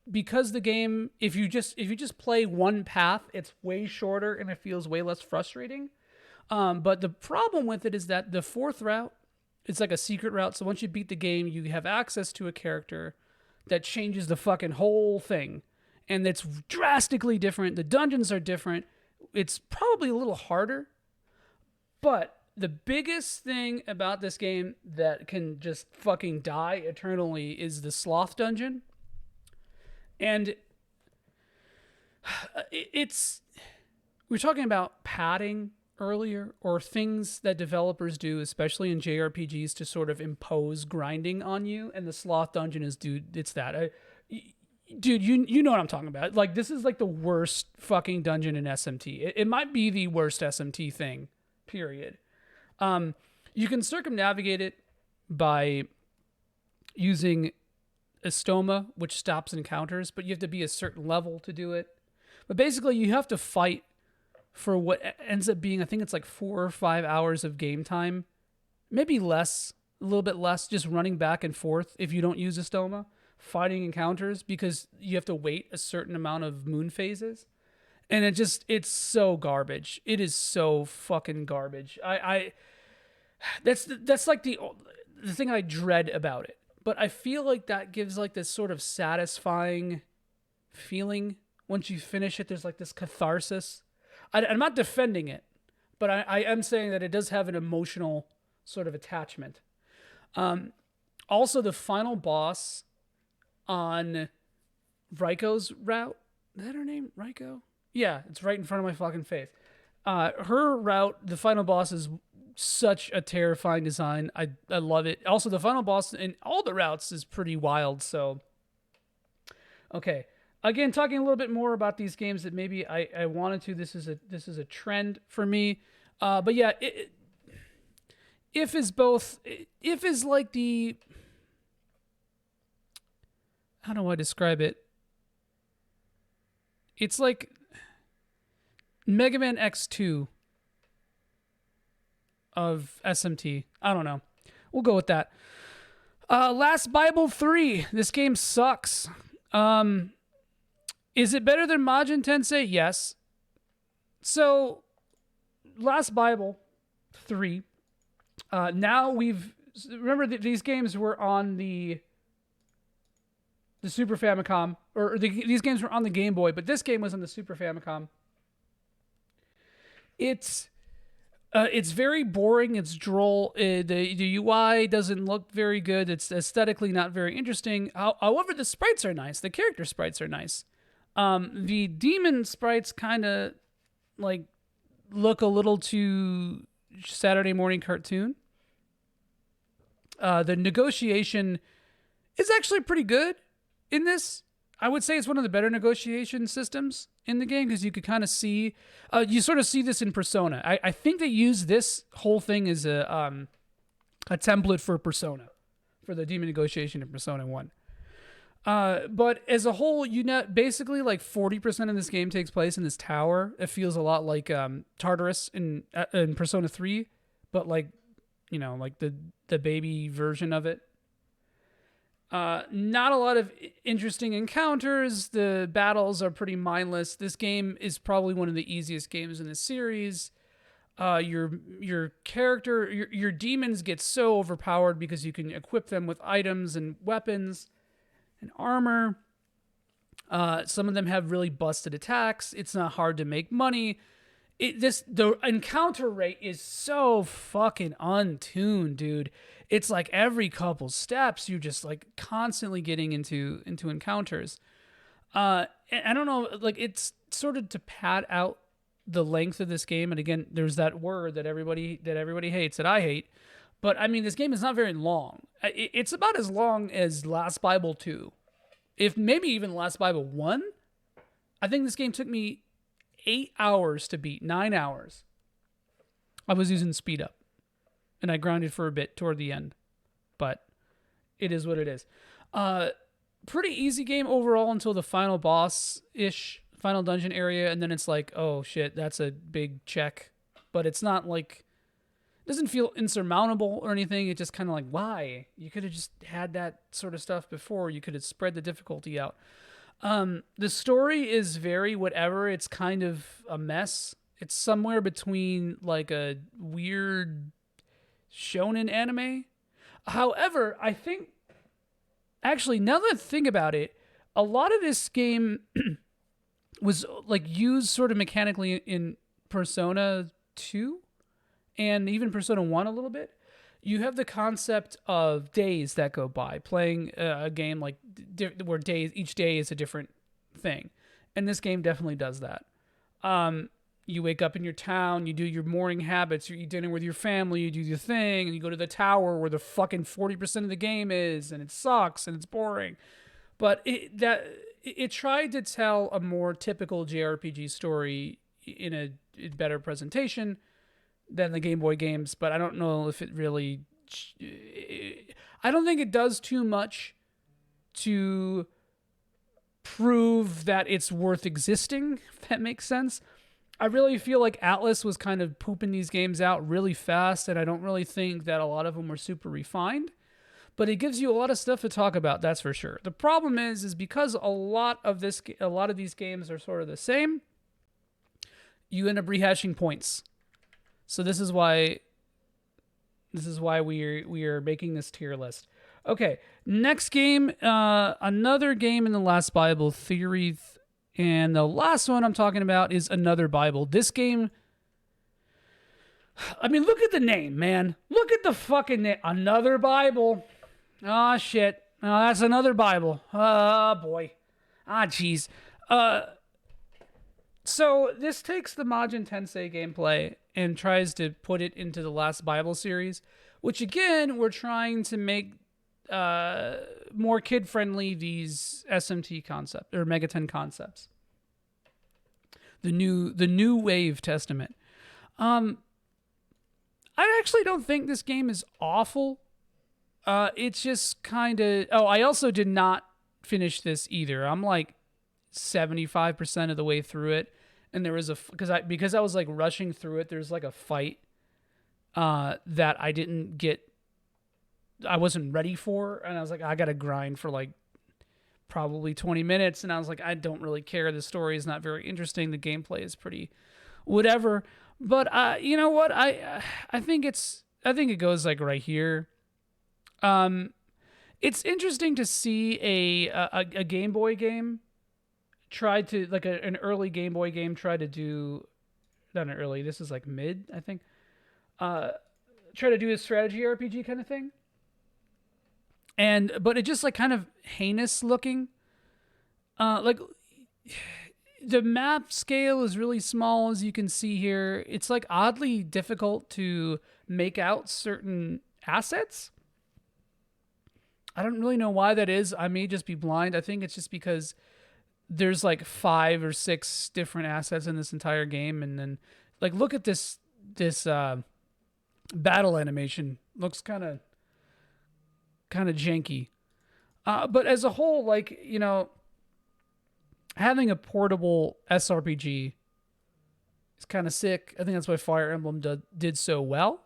Because the game, if you just play one path, it's way shorter and it feels way less frustrating. But the problem with it is that the 4th route, it's like a secret route. So once you beat the game, you have access to a character that changes the fucking whole thing. And it's drastically different. The dungeons are different. It's probably a little harder. But the biggest thing about this game that can just fucking die eternally is the sloth dungeon. And we were talking about padding earlier, or things that developers do, especially in JRPGs, to sort of impose grinding on you. And the sloth dungeon is, dude, it's that. Dude, you know what I'm talking about. Like, this is like the worst fucking dungeon in SMT. It might be the worst SMT thing, period. You can circumnavigate it by using Estoma, which stops encounters, but you have to be a certain level to do it. But basically, you have to fight for what ends up being, I think it's like 4 or 5 hours of game time. Maybe less, a little bit less, just running back and forth if you don't use Estoma, fighting encounters, because you have to wait a certain amount of moon phases. And it's so garbage. It is so fucking garbage. That's like the thing I dread about it. But I feel like that gives like this sort of satisfying feeling once you finish it, there's like this catharsis. I'm not defending it, but I am saying that it does have an emotional sort of attachment. Also, the final boss on Raiko's route. Is that her name? Raiko? Yeah, it's right in front of my fucking face. Her route, the final boss, is such a terrifying design. I love it. Also, the final boss in all the routes is pretty wild. So, okay. Again, talking a little bit more about these games that maybe I wanted to. This is a trend for me. But yeah, if is like the, how do I describe it? It's like Mega Man X2 of SMT. I don't know. We'll go with that. Last Bible 3. This game sucks. Is it better than Majin Tensei? Yes. So, Last Bible 3. Now remember that these games were on the Super Famicom, or these games were on the Game Boy, but this game was on the Super Famicom. It's very boring. It's droll. The UI doesn't look very good. It's aesthetically not very interesting. However, the sprites are nice. The character sprites are nice. The demon sprites kind of like look a little too Saturday morning cartoon. The negotiation is actually pretty good in this. I would say it's one of the better negotiation systems in the game because you could kind of see, you sort of see this in Persona. I think they use this whole thing as a template for Persona, for the demon negotiation in Persona 1. But as a whole, basically like 40% of this game takes place in this tower. It feels a lot like Tartarus in Persona 3, but like, like the baby version of it. Not a lot of interesting encounters. The battles are pretty mindless. This game is probably one of the easiest games in the series. Your character, your demons get so overpowered because you can equip them with items and weapons and armor. Some of them have really busted attacks. It's not hard to make money. The encounter rate is so fucking untuned, dude. It's like every couple steps, you're just like constantly getting into encounters. And I don't know, like it's sort of to pad out the length of this game. And again, there's that word that everybody hates, that I hate. But I mean, this game is not very long. It's about as long as Last Bible 2, if maybe even Last Bible 1. I think this game took me 8 hours to beat, 9 hours. I was using speed up, and I grinded for a bit toward the end, but it is what it is. Pretty easy game overall until the final boss-ish, final dungeon area, and then it's like, oh shit, that's a big check. But it's not like, it doesn't feel insurmountable or anything. It's just kind of like, why? You could have just had that sort of stuff before. You could have spread the difficulty out. The story is very whatever. It's kind of a mess. It's somewhere between like a weird shonen anime. However, I think, actually, now that I think about it, a lot of this game was like used sort of mechanically in Persona 2 and even Persona 1 a little bit. You have the concept of days that go by, playing a game like where each day is a different thing. And this game definitely does that. You wake up in your town, you do your morning habits, you eat dinner with your family, you do your thing, and you go to the tower where the fucking 40% of the game is, and it sucks, and it's boring. But it tried to tell a more typical JRPG story in a better presentation than the Game Boy games, but I don't know if it really... I don't think it does too much to prove that it's worth existing, if that makes sense. I really feel like Atlas was kind of pooping these games out really fast, and I don't really think that a lot of them were super refined. But it gives you a lot of stuff to talk about, that's for sure. The problem is because a lot of these games are sort of the same, you end up rehashing points. So this is why we are making this tier list. Okay, next game, another game in the Last Bible And the last one I'm talking about is Another Bible. This game, I mean, look at the name, man. Look at the fucking name. Another Bible. Oh, shit. Oh, that's another Bible. Oh, boy. Ah, jeez. So this takes the Majin Tensei gameplay and tries to put it into the last Bible series, which, again, we're trying to make more kid-friendly, these SMT concepts, or Megaten concepts. The new wave testament. I actually don't think this game is awful. It's just kind of... Oh, I also did not finish this either. I'm like 75% of the way through it. And there was because I was like rushing through it, there's like a fight that I wasn't ready for. And I was like, I got to grind for like probably 20 minutes. And I was like, I don't really care. The story is not very interesting. The gameplay is pretty whatever. But you know what? I think it goes like right here. It's interesting to see a Game Boy game tried to, like an early Game Boy game tried to do, not an early, this is like mid, I think, try to do a strategy RPG kind of thing. But it just like kind of heinous looking. Like the map scale is really small, as you can see here. It's like oddly difficult to make out certain assets. I don't really know why that is. I may just be blind. I think it's just because there's like 5 or 6 different assets in this entire game. And then like, look at this battle animation. Looks kind of janky. But as a whole, like, you know, having a portable SRPG is kind of sick. I think that's why Fire Emblem did so well.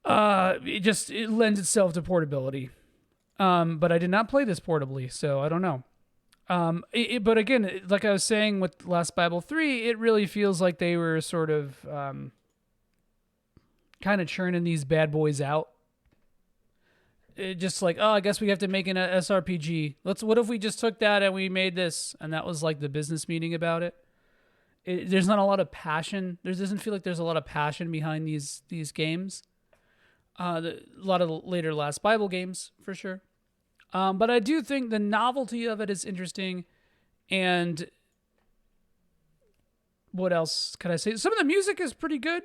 It lends itself to portability. But I did not play this portably, so I don't know. But again, like I was saying with Last Bible 3, it really feels like they were sort of kind of churning these bad boys out. Just like, oh, I guess we have to make an SRPG. What if we just took that and we made this? And that was like the business meeting about it. There's not a lot of passion. There doesn't feel like there's a lot of passion behind these games. A lot of later Last Bible games, for sure. But I do think the novelty of it is interesting. And what else could I say? Some of the music is pretty good.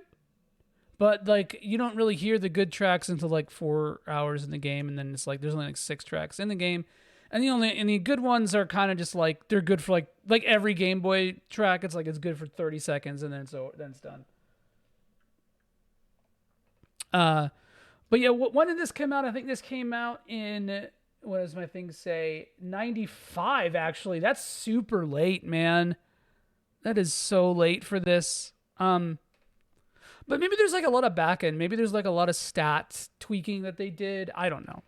But like, you don't really hear the good tracks until like 4 hours in the game, and then it's like there's only like 6 tracks in the game, and the good ones are kind of just like they're good for like every Game Boy track. It's like it's good for 30 seconds, and then it's done. But yeah, when did this come out? I think this came out in, what does my thing say? 95. Actually, that's super late, man. That is so late for this. But maybe there's like a lot of backend. Maybe there's like a lot of stats tweaking that they did. I don't know.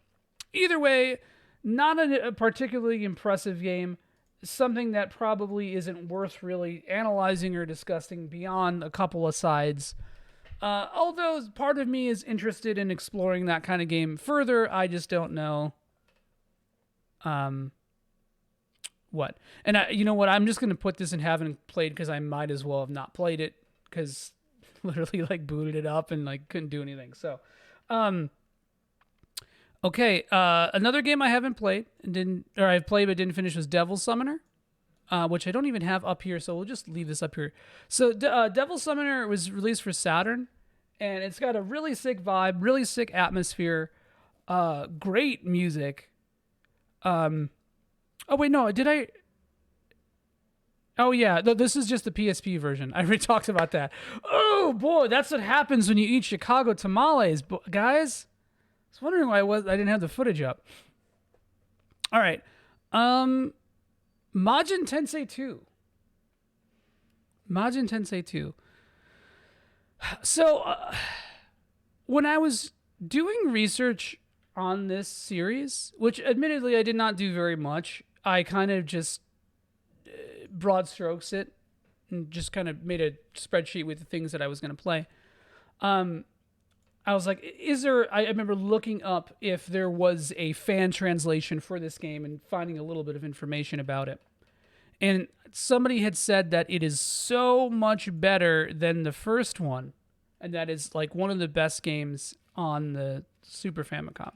Either way, not a particularly impressive game. Something that probably isn't worth really analyzing or discussing beyond a couple of sides. Although part of me is interested in exploring that kind of game further, I just don't know what. And you know what? I'm just going to put this in haven't played because I might as well have not played it, because literally like booted it up and like couldn't do anything. So, okay. Another game I haven't played I've played but didn't finish was Devil Summoner, which I don't even have up here. So we'll just leave this up here. So, Devil Summoner was released for Saturn, and it's got a really sick vibe, really sick atmosphere, great music. Oh wait, no, did I? Oh, yeah. This is just the PSP version. I already talked about that. Oh, boy. That's what happens when you eat Chicago tamales. Guys, I was wondering why I didn't have the footage up. All right. Majin Tensei II. Majin Tensei II. So, when I was doing research on this series, which admittedly I did not do very much, I kind of just broad strokes it and just kind of made a spreadsheet with the things that I was going to play. I was like, I remember looking up if there was a fan translation for this game and finding a little bit of information about it. And somebody had said that it is so much better than the first one, and that is like one of the best games on the Super Famicom.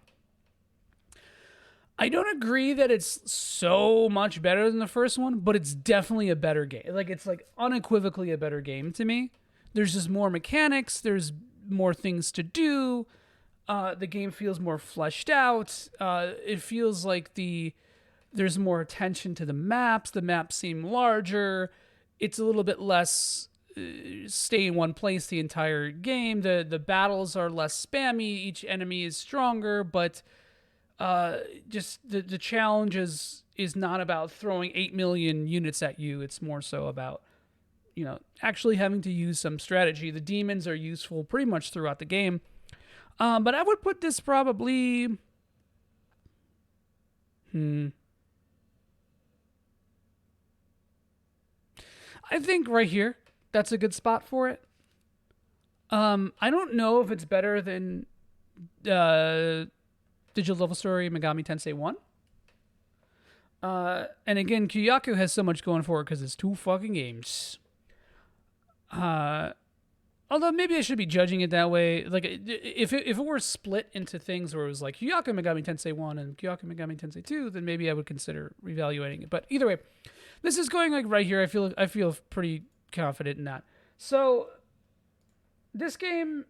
I don't agree that it's so much better than the first one, but it's definitely a better game. Like it's like unequivocally a better game to me. There's just more mechanics. There's more things to do. The game feels more fleshed out. It feels like there's more attention to the maps. The maps seem larger. It's a little bit less stay in one place the entire game. The battles are less spammy. Each enemy is stronger, but just the challenge is not about throwing 8 million units at you. It's more so about, actually having to use some strategy. The demons are useful pretty much throughout the game. But I would put this probably... I think right here, that's a good spot for it. I don't know if it's better than Digital Devil Story Megami Tensei 1. And again, Kyuyaku has so much going for it because it's 2 fucking games. Although maybe I should be judging it that way. Like, if it were split into things where it was like Kyuyaku Megami Tensei 1 and Kyuyaku Megami Tensei 2, then maybe I would consider reevaluating it. But either way, this is going like right here. I feel pretty confident in that. So this game,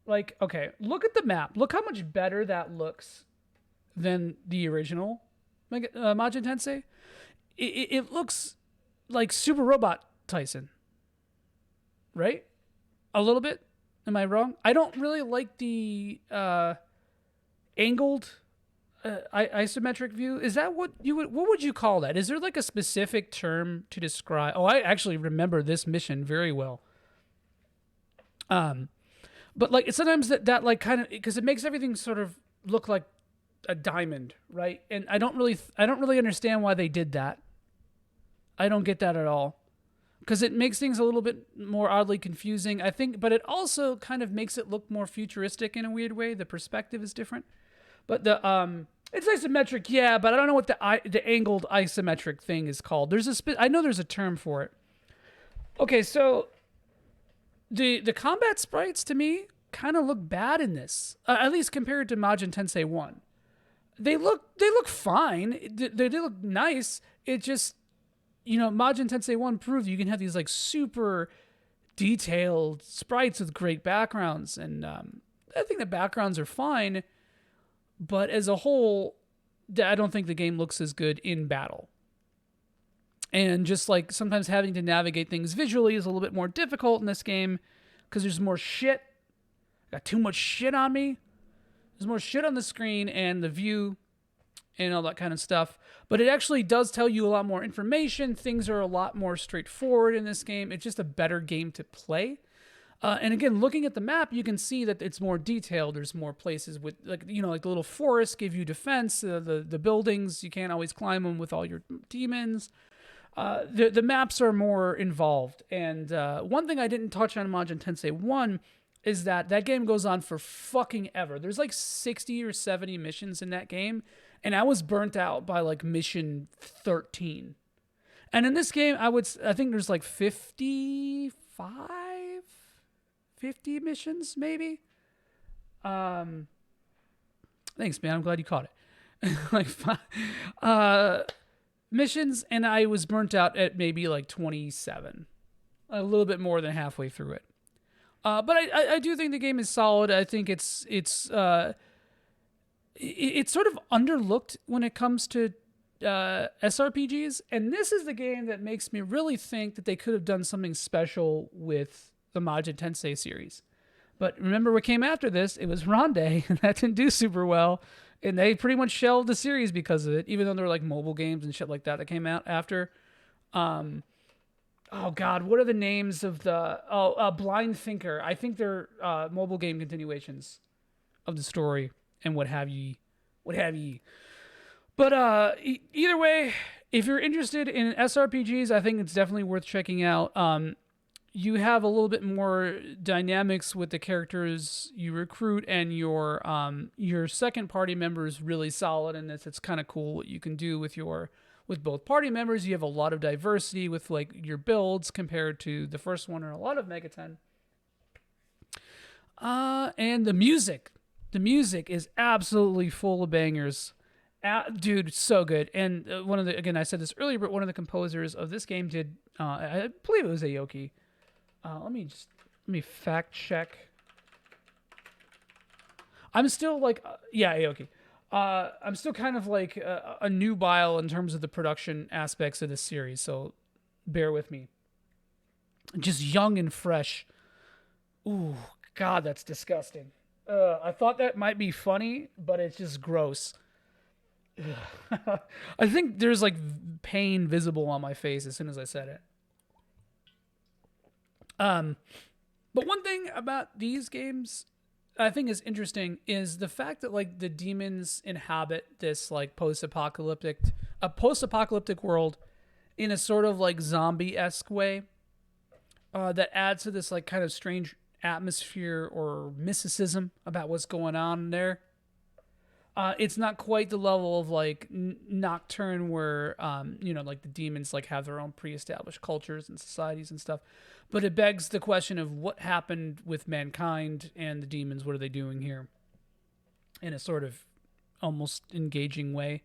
like, okay, look at the map. Look how much better that looks than the original Majin Tensei. It looks like Super Robot Tyson, right? A little bit. Am I wrong? I don't really like the angled isometric view. Is that what would you call that? Is there like a specific term to describe? Oh, I actually remember this mission very well. But like sometimes that like kind of, because it makes everything sort of look like a diamond, right? And I don't really understand why they did that. I don't get that at all. Because it makes things a little bit more oddly confusing, I think, but it also kind of makes it look more futuristic in a weird way. The perspective is different. But it's isometric, yeah, but I don't know what the angled isometric thing is called. I know there's a term for it. Okay, so the combat sprites to me kind of look bad in this, at least compared to Majin Tensei 1. They look fine. They look nice. It just, Majin Tensei 1 proved you can have these like super detailed sprites with great backgrounds, and I think the backgrounds are fine, but as a whole, I don't think the game looks as good in battle. And just like sometimes having to navigate things visually is a little bit more difficult in this game because there's more shit. I got too much shit on me. There's more shit on the screen and the view and all that kind of stuff. But it actually does tell you a lot more information. Things are a lot more straightforward in this game. It's just a better game to play. And again, looking at the map, you can see that it's more detailed. There's more places with, like the little forests give you defense. The buildings, you can't always climb them with all your demons. The maps are more involved. And one thing I didn't touch on in Majin Tensei 1 is that game goes on for fucking ever. There's like 60 or 70 missions in that game, and I was burnt out by like mission 13. And in this game, I think there's like 50 missions, maybe. Thanks, man. I'm glad you caught it. Like 5 missions, and I was burnt out at maybe like 27, a little bit more than halfway through it. But I do think the game is solid. I think it's sort of underlooked when it comes to SRPGs, and this is the game that makes me really think that they could have done something special with the Majin Tensei series. But remember what came after this? It was Ronde, and that didn't do super well, and they pretty much shelved the series because of it, even though there were like mobile games and shit like that came out after. Oh God, what are the names of Blind Thinker? I think they're mobile game continuations of the story and what have ye. But either way, if you're interested in SRPGs, I think it's definitely worth checking out. You have a little bit more dynamics with the characters you recruit, and your second party member is really solid in this. It's kind of cool what you can do with your with both party members. You have a lot of diversity with like your builds compared to the first one or a lot of Megaten. And the music. The music is absolutely full of bangers. Dude, so good. And one of the, again, I said this earlier, but one of the composers of this game did, I believe it was Aoki. Let me fact check. I'm still like, yeah, Aoki. I'm still kind of like a nubile in terms of the production aspects of this series, so bear with me. Just young and fresh. Ooh, God, that's disgusting. I thought that might be funny, but it's just gross. I think there's like pain visible on my face as soon as I said it. But one thing about these games I think is interesting is the fact that like the demons inhabit this like post-apocalyptic world in a sort of like zombie-esque way that adds to this like kind of strange atmosphere or mysticism about what's going on there. It's not quite the level of like Nocturne where like the demons like have their own pre-established cultures and societies and stuff, but it begs the question of what happened with mankind and the demons. What are they doing here? In a sort of almost engaging way.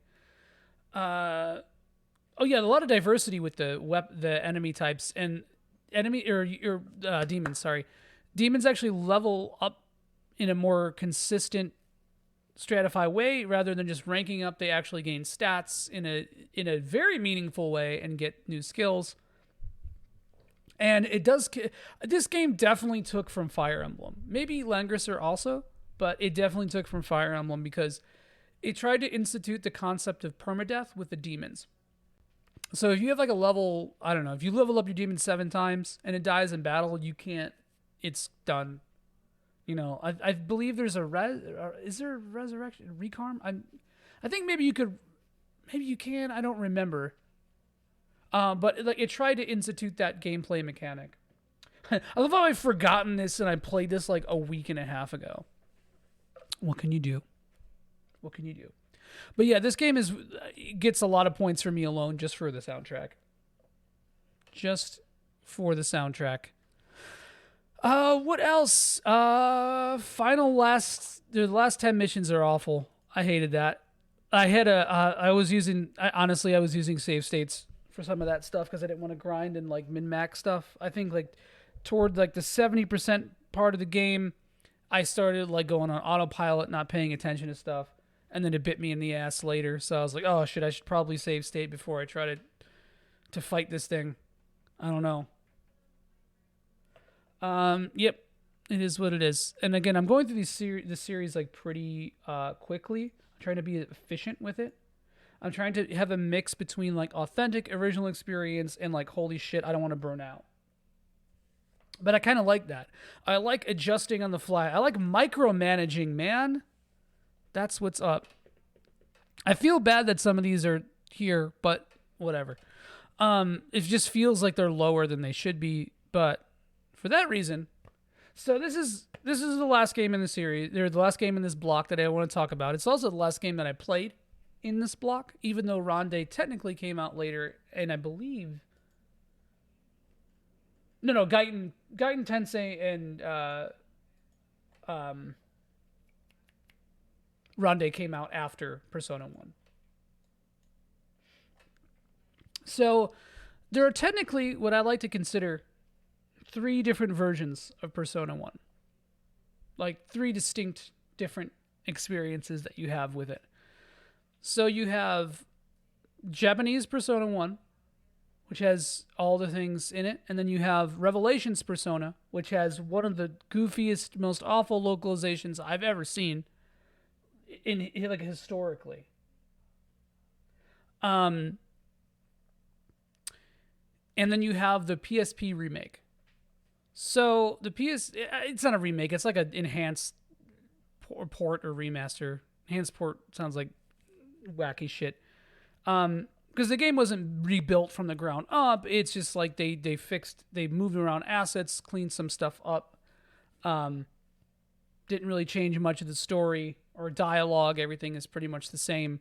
Oh yeah, a lot of diversity with the enemy types and demons. Sorry, demons actually level up in a more consistent stratify way rather than just ranking up. They actually gain stats in a very meaningful way and get new skills. And it does. This game definitely took from Fire Emblem. Maybe Langrisser also, but it definitely took from Fire Emblem because it tried to institute the concept of permadeath with the demons. So if you have like a level, I don't know, if you level up your demon 7 times and it dies in battle, you can't. It's done. I believe there's is there a resurrection recarm? I think maybe you can. I don't remember. But like it tried to institute that gameplay mechanic. I love how I've forgotten this and I played this like a week and a half ago. What can you do? But yeah, this game gets a lot of points for me alone just for the soundtrack. What else? The last 10 missions are awful. I hated that. I was using save states for some of that stuff because I didn't want to grind and like min-max stuff. I think like toward like the 70% part of the game, I started like going on autopilot, not paying attention to stuff. And then it bit me in the ass later. So I was like, oh shit, I should probably save state before I try to fight this thing. I don't know. Yep, it is what it is. And again, I'm going through this series like pretty quickly. I'm trying to be efficient with it. I'm trying to have a mix between like authentic original experience and like holy shit, I don't want to burn out. But I kind of like that. I like adjusting on the fly. I like micromanaging, man. That's what's up. I feel bad that some of these are here, but whatever. It just feels like they're lower than they should be, but for that reason, so this is the last game in the series. They're the last game in this block that I want to talk about. It's also the last game that I played in this block, even though Ronde technically came out later, and I believe Gaiten Tensei and Ronde came out after Persona 1. So there are technically what I like to consider 3 different versions of Persona 1. Like 3 distinct different experiences that you have with it. So you have Japanese Persona 1, which has all the things in it. And then you have Revelations Persona, which has one of the goofiest, most awful localizations I've ever seen in like historically. And then you have the PSP remake. So it's not a remake. It's like an enhanced port or remaster. Enhanced port sounds like wacky shit. Because the game wasn't rebuilt from the ground up. It's just like they moved around assets, cleaned some stuff up. Didn't really change much of the story or dialogue. Everything is pretty much the same.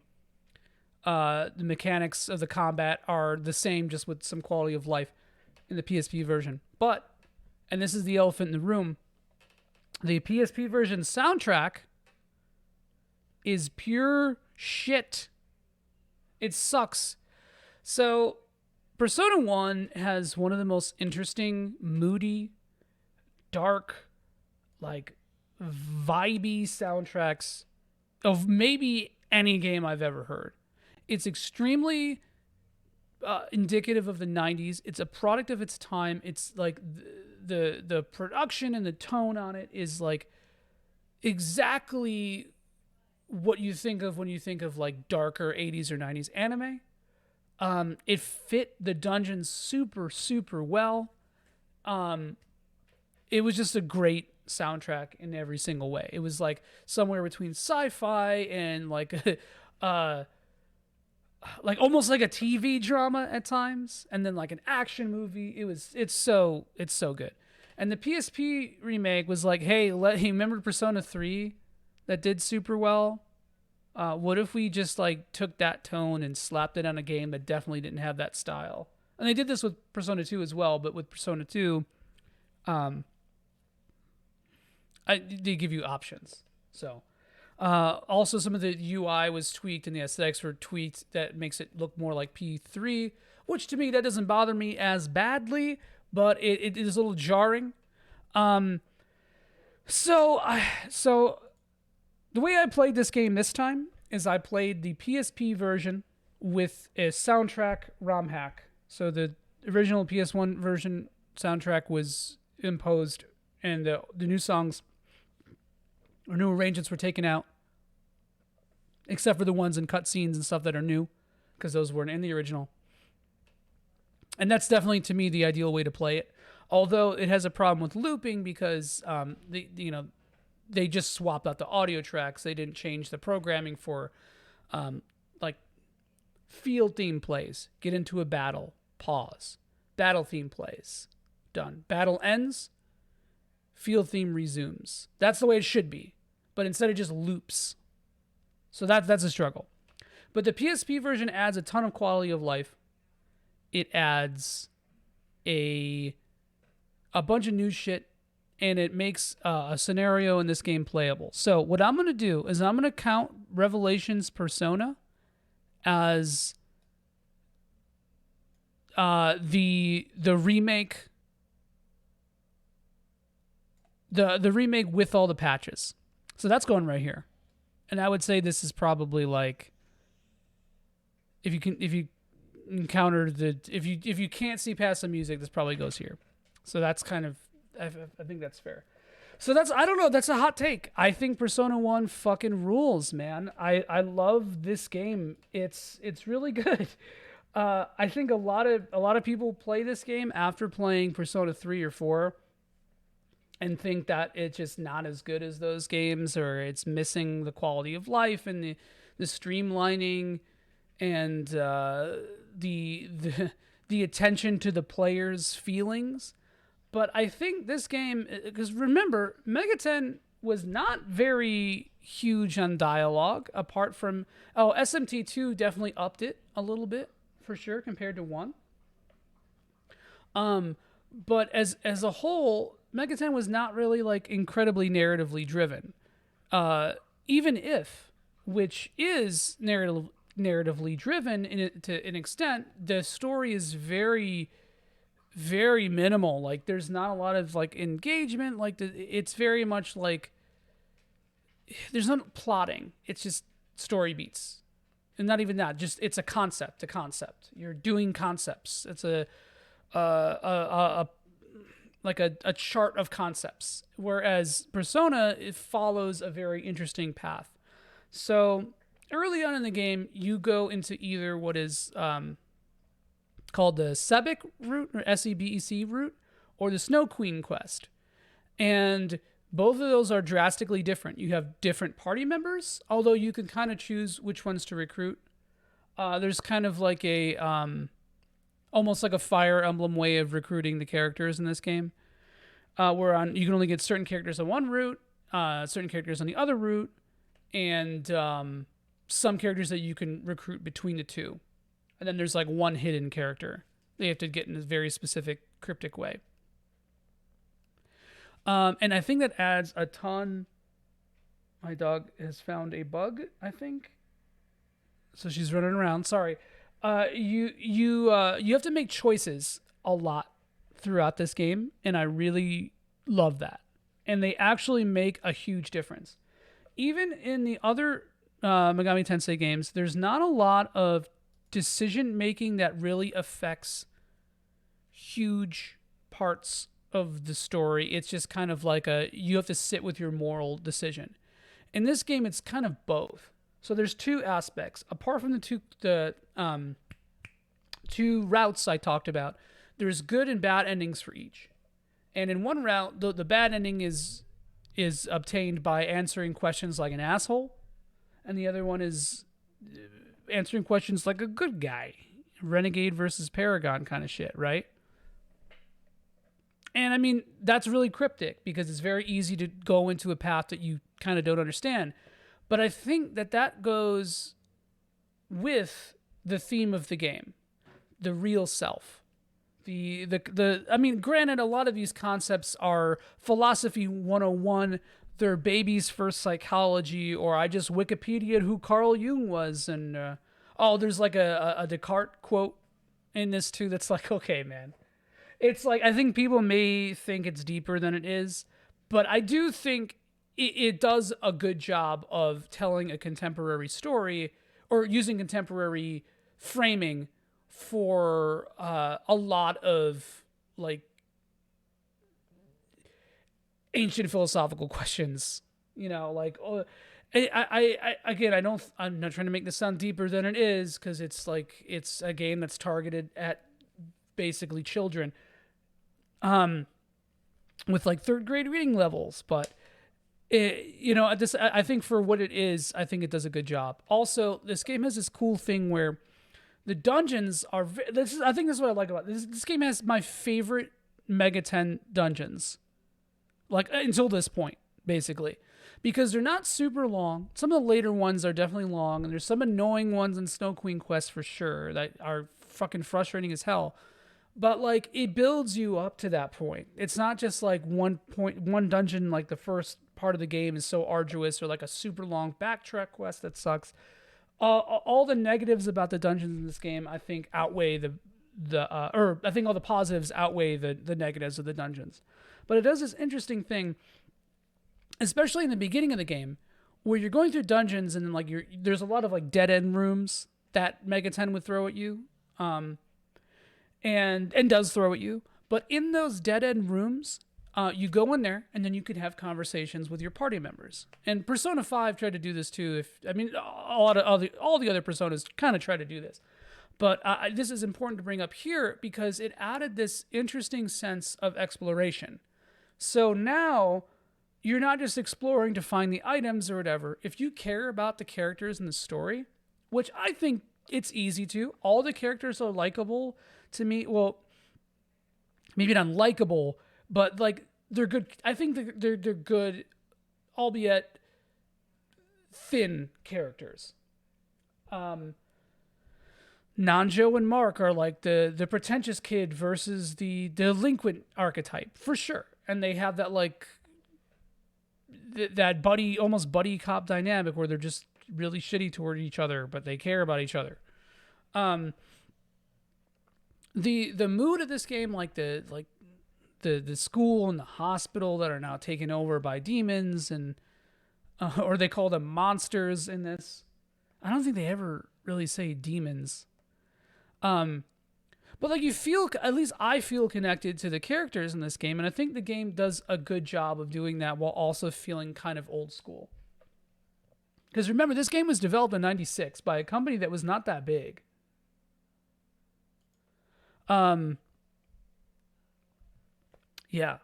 The mechanics of the combat are the same, just with some quality of life in the PSP version. But, and this is the elephant in the room, the PSP version soundtrack is pure shit. It sucks. So, Persona 1 has one of the most interesting, moody, dark, like, vibey soundtracks of maybe any game I've ever heard. It's extremely indicative of the 90s. It's a product of its time. It's like the production and the tone on it is like exactly what you think of when you think of like darker 80s or 90s anime. It fit the dungeon super, super well. It was just a great soundtrack in every single way. It was like somewhere between sci-fi and like like almost like a TV drama at times, and then like an action movie. It's so good. And the PSP remake was like, hey, remember Persona 3 that did super well? What if we just like took that tone and slapped it on a game that definitely didn't have that style? And they did this with Persona 2 as well, but with Persona 2, they give you options. So, also some of the UI was tweaked and the aesthetics were tweaked that makes it look more like P3, which to me that doesn't bother me as badly, but it is a little jarring. So the way I played this game this time is I played the PSP version with a soundtrack ROM hack. So the original PS1 version soundtrack was imposed, and the new songs or new arrangements were taken out, except for the ones in cutscenes and stuff that are new, because those weren't in the original. And that's definitely, to me, the ideal way to play it. Although it has a problem with looping because they just swapped out the audio tracks. They didn't change the programming for like field theme plays. Get into a battle, pause. Battle theme plays, done. Battle ends, field theme resumes. That's the way it should be. But instead it just loops. So that's a struggle. But the PSP version adds a ton of quality of life. It adds a bunch of new shit, and it makes a scenario in this game playable. So what I'm going to do is I'm going to count Revelations Persona as the remake, the remake with all the patches. So that's going right here. And I would say this is probably like, if you encounter if you can't see past the music, this probably goes here. So that's kind of, I think that's fair. So I don't know, that's a hot take. I think Persona 1 fucking rules, man. I love this game. It's really good. I think a lot of people play this game after playing Persona 3 or 4 and think that it's just not as good as those games, or it's missing the quality of life and the streamlining and the attention to the player's feelings. But I think this game, because remember, Mega 10 was not very huge on dialogue, apart from, SMT2 definitely upped it a little bit, for sure, compared to 1. But as a whole, Mega 10 was not really like incredibly narratively driven. Even if, which is narratively driven to an extent, the story is very, very minimal. Like there's not a lot of like engagement. Like it's very much like there's not plotting. It's just story beats, and not even that. Just it's a concept. You're doing concepts. It's a chart of concepts. Whereas Persona, it follows a very interesting path. So early on in the game, you go into either what is called the Sebek route, or Sebec route, or the Snow Queen quest. And both of those are drastically different. You have different party members, although you can kind of choose which ones to recruit. There's kind of like a almost like a Fire Emblem way of recruiting the characters in this game, where you can only get certain characters on one route, certain characters on the other route, and some characters that you can recruit between the two. And then there's like one hidden character they have to get in a very specific cryptic way. And I think that adds a ton. My dog has found a bug, I think. So she's running around. Sorry. You have to make choices a lot throughout this game, and I really love that. And they actually make a huge difference. Even in the other Megami Tensei games, there's not a lot of decision making that really affects huge parts of the story. It's just kind of like you have to sit with your moral decision. In this game, it's kind of both. So there's two aspects. Apart from the two routes I talked about, there's good and bad endings for each. And in one route, the bad ending is obtained by answering questions like an asshole, and the other one is answering questions like a good guy, renegade versus paragon kind of shit, right? And I mean, that's really cryptic because it's very easy to go into a path that you kind of don't understand. But I think that goes with the theme of the game, the real self. I mean, granted, a lot of these concepts are philosophy 101. They're babies for psychology, or I just Wikipedia'd who Carl Jung was. And, there's like a Descartes quote in this too that's like, okay, man. It's like, I think people may think it's deeper than it is, but I do think it does a good job of telling a contemporary story or using contemporary framing for a lot of like ancient philosophical questions, like I'm not trying to make this sound deeper than it is, because it's like it's a game that's targeted at basically children with like third grade reading levels, but I think for what it is, I think it does a good job. Also, this game has this cool thing where the dungeons are. I think this is what I like about this. This game has my favorite Mega 10 dungeons, like until this point, basically, because they're not super long. Some of the later ones are definitely long, and there's some annoying ones in Snow Queen Quest for sure that are fucking frustrating as hell. But like it builds you up to that point. It's not just like one dungeon, like the first part of the game is so arduous, or like a super long backtrack quest that sucks. All the negatives about the dungeons in this game, I think, outweigh I think all the positives outweigh the negatives of the dungeons. But it does this interesting thing, especially in the beginning of the game, where you're going through dungeons and then like there's a lot of like dead end rooms that Mega 10 would throw at you. And does throw at you. But in those dead end rooms, you go in there and then you can have conversations with your party members. And Persona 5 tried to do this too. All the other Personas kind of try to do this. But this is important to bring up here because it added this interesting sense of exploration. So now you're not just exploring to find the items or whatever. If you care about the characters in the story, which I think it's easy to, all the characters are likable to me. Well, maybe not likable, but like they're good. I think they're good, albeit thin characters. Nanjo and Mark are like the pretentious kid versus the delinquent archetype for sure, and they have that like that almost buddy cop dynamic where they're just really shitty toward each other, but they care about each other. The mood of this game, like the school and the hospital that are now taken over by demons and or they call them monsters in this. I don't think they ever really say demons. But like you feel, at least I feel connected to the characters in this game, and I think the game does a good job of doing that while also feeling kind of old school. Because remember, this game was developed in '96 by a company that was not that big. Yeah,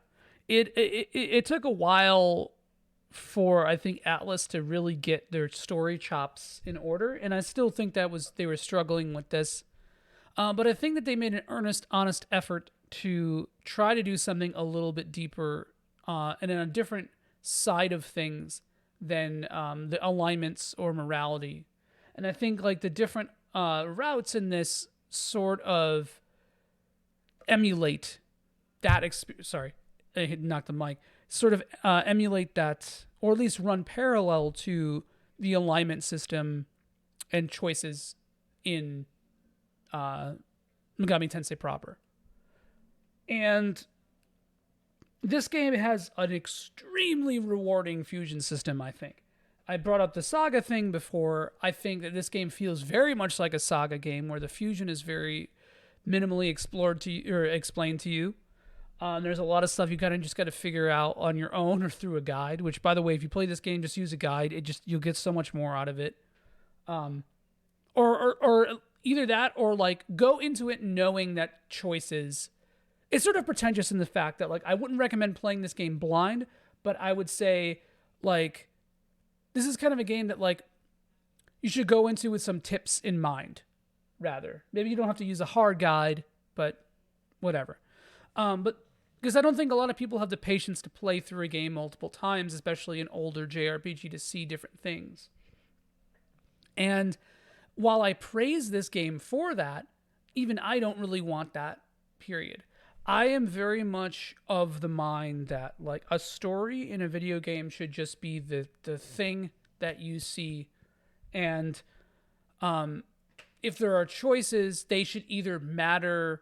it took a while for, I think, Atlas to really get their story chops in order, and I still think they were struggling with this. But I think that they made an earnest, honest effort to try to do something a little bit deeper and in a different side of things than the alignments or morality. And I think like the different routes in this sort of emulate that experience. Sorry, I knocked the mic. Sort of emulate that, or at least run parallel to the alignment system and choices in Megami Tensei proper. And this game has an extremely rewarding fusion system, I think. I brought up the saga thing before. I think that this game feels very much like a saga game where the fusion is very minimally explored to you, or explained to you. There's a lot of stuff you kind of just got to figure out on your own or through a guide. Which, by the way, if you play this game, just use a guide. You'll get so much more out of it. Or either that or like go into it knowing that choices. It's sort of pretentious in the fact that like I wouldn't recommend playing this game blind, but I would say like this is kind of a game that like you should go into with some tips in mind. Rather, maybe you don't have to use a hard guide, but whatever. But because I don't think a lot of people have the patience to play through a game multiple times, especially an older JRPG, to see different things. And while I praise this game for that, even I don't really want that, period. I am very much of the mind that like a story in a video game should just be the thing that you see. And if there are choices, they should either matter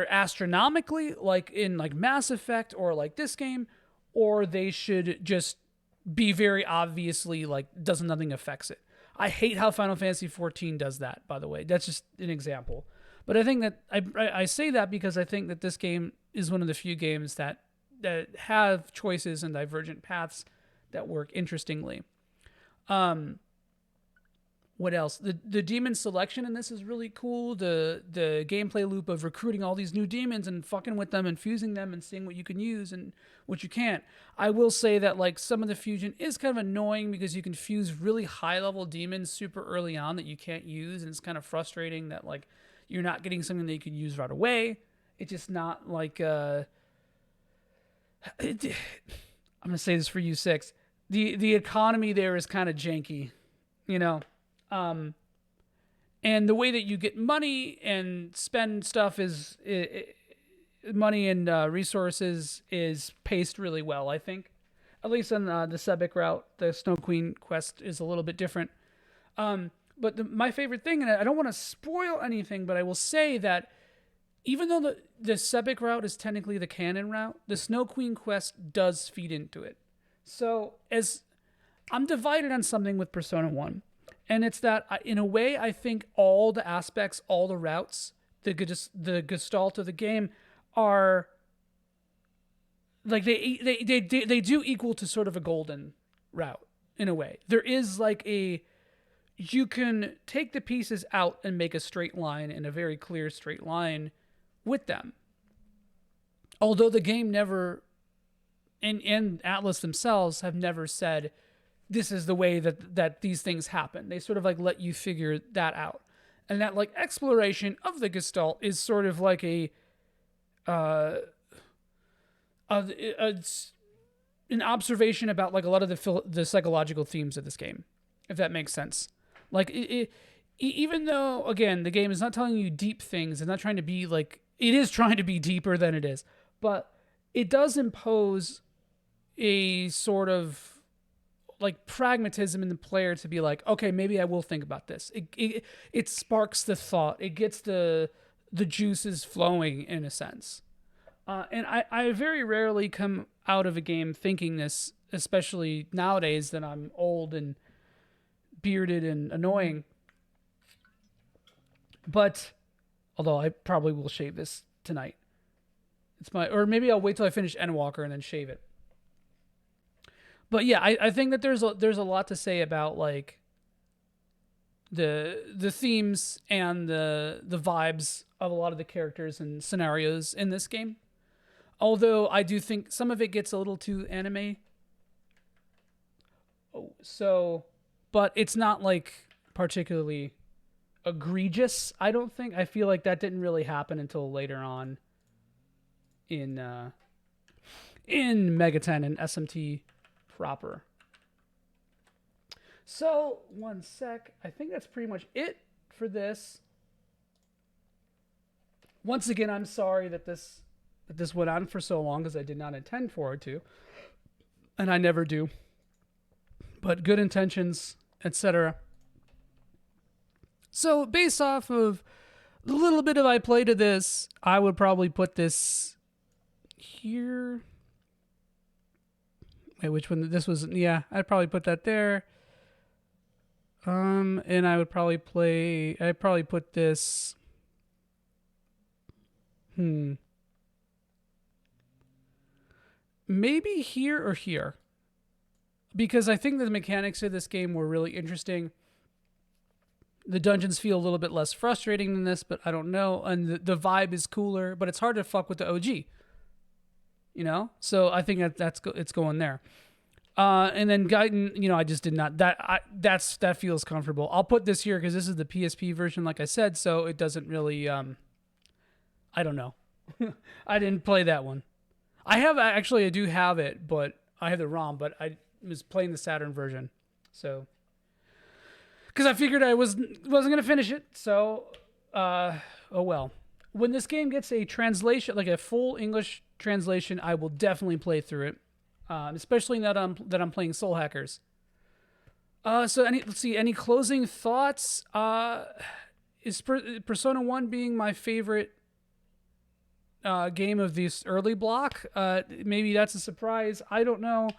astronomically, like in like Mass Effect or like this game, or they should just be very obviously like nothing affects it. I hate how Final Fantasy XIV does that, by the way. That's just an example. But I think that I say that because I think that this game is one of the few games that have choices and divergent paths that work interestingly. What else? The demon selection in this is really cool. The gameplay loop of recruiting all these new demons and fucking with them and fusing them and seeing what you can use and what you can't. I will say that like some of the fusion is kind of annoying because you can fuse really high level demons super early on that you can't use, and it's kind of frustrating that like you're not getting something that you can use right away. It's just not like I'm gonna say this for you six. The economy there is kind of janky, you know. And the way that you get money and spend stuff is money and resources is paced really well, I think. At least on the Sebek route, the Snow Queen quest is a little bit different. But my favorite thing, and I don't want to spoil anything, but I will say that even though the Sebek route is technically the canon route, the Snow Queen quest does feed into it. So as I'm divided on something with Persona 1. And it's that, in a way, I think all the aspects, all the routes, the gestalt of the game are like they do equal to sort of a golden route in a way. There is like you can take the pieces out and make a straight line, and a very clear straight line with them. Although the game never, and Atlas themselves have never said, this is the way that these things happen. They sort of like let you figure that out. And that like exploration of the Gestalt is sort of like an observation about like a lot of the psychological themes of this game, if that makes sense. Like even though, again, the game is not telling you deep things, it's not trying to be like, it is trying to be deeper than it is, but it does impose a sort of like pragmatism in the player to be like, okay, maybe I will think about this. It sparks the thought. It gets the juices flowing in a sense. And I very rarely come out of a game thinking this, especially nowadays that I'm old and bearded and annoying. But although I probably will shave this tonight. Or maybe I'll wait till I finish Endwalker and then shave it. But yeah, I think that there's a lot to say about like the themes and the vibes of a lot of the characters and scenarios in this game. Although I do think some of it gets a little too anime. But it's not like particularly egregious, I don't think. I feel like that didn't really happen until later on in Megaten and SMT proper. So, one sec. I think that's pretty much it for this. Once again, I'm sorry that this went on for so long because I did not intend for it to, and I never do. But good intentions, etc. So, based off of the little bit of I played of this, I would probably put this here. Wait, which one? This was, yeah, I'd probably put that there. And I would probably I'd probably put this. Maybe here or here. Because I think the mechanics of this game were really interesting. The dungeons feel a little bit less frustrating than this, but I don't know. And the vibe is cooler, but it's hard to fuck with the OG. You know? So I think it's going there. And then Gaiden, I just did not. That feels comfortable. I'll put this here because this is the PSP version, like I said, so it doesn't really. I don't know. I didn't play that one. I do have it, but I have the ROM, but I was playing the Saturn version, so because I figured I wasn't gonna finish it. So, oh well. When this game gets a translation, like a full English translation, I will definitely play through it. Especially that I'm playing Soul Hackers. So let's see, any closing thoughts? Is Persona 1 being my favorite game of this early block? Maybe that's a surprise. I don't know.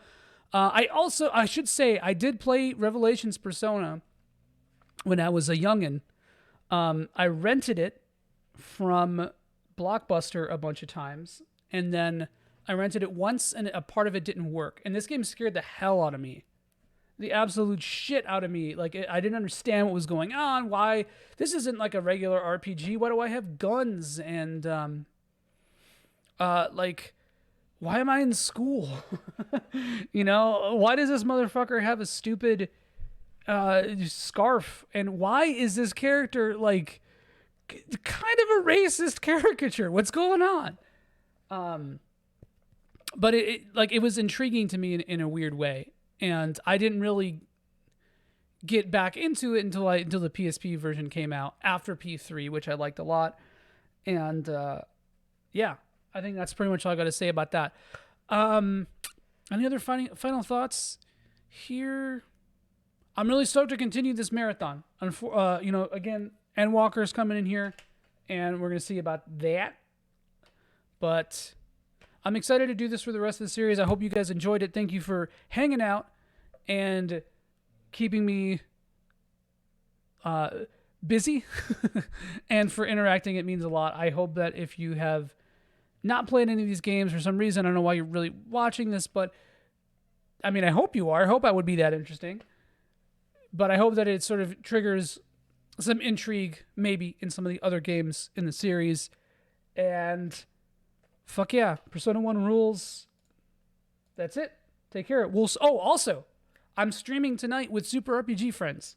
I should say, I did play Revelations Persona when I was a youngin'. I rented it from Blockbuster a bunch of times, and then I rented it once, and a part of it didn't work. And this game scared the hell out of me. The absolute shit out of me. Like, I didn't understand what was going on. Why? This isn't like a regular RPG. Why do I have guns? And, like, why am I in school? Why does this motherfucker have a stupid scarf? And why is this character, like, kind of a racist caricature? What's going on? But it was intriguing to me in a weird way, and I didn't really get back into it until the PSP version came out after P3, which I liked a lot. And yeah, I think that's pretty much all I got to say about that. Any other final thoughts here? I'm really stoked to continue this marathon. Again, Endwalker's coming in here, and we're gonna see about that. But I'm excited to do this for the rest of the series. I hope you guys enjoyed it. Thank you for hanging out and keeping me busy and for interacting. It means a lot. I hope that if you have not played any of these games for some reason, I don't know why you're really watching this, but I mean, I hope you are. I hope I would be that interesting. But I hope that it sort of triggers some intrigue maybe in some of the other games in the series. And fuck yeah, Persona 1 rules. That's it. Take care. Also, I'm streaming tonight with Super RPG friends.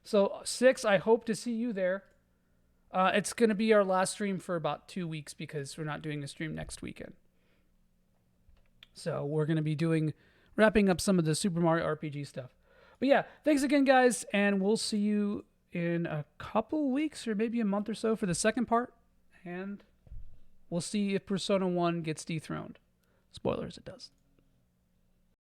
So 6, I hope to see you there. It's going to be our last stream for about 2 weeks because we're not doing a stream next weekend. So we're going to be wrapping up some of the Super Mario RPG stuff. But yeah, thanks again, guys, and we'll see you in a couple weeks or maybe a month or so for the second part. And we'll see if Persona 1 gets dethroned. Spoilers, it does.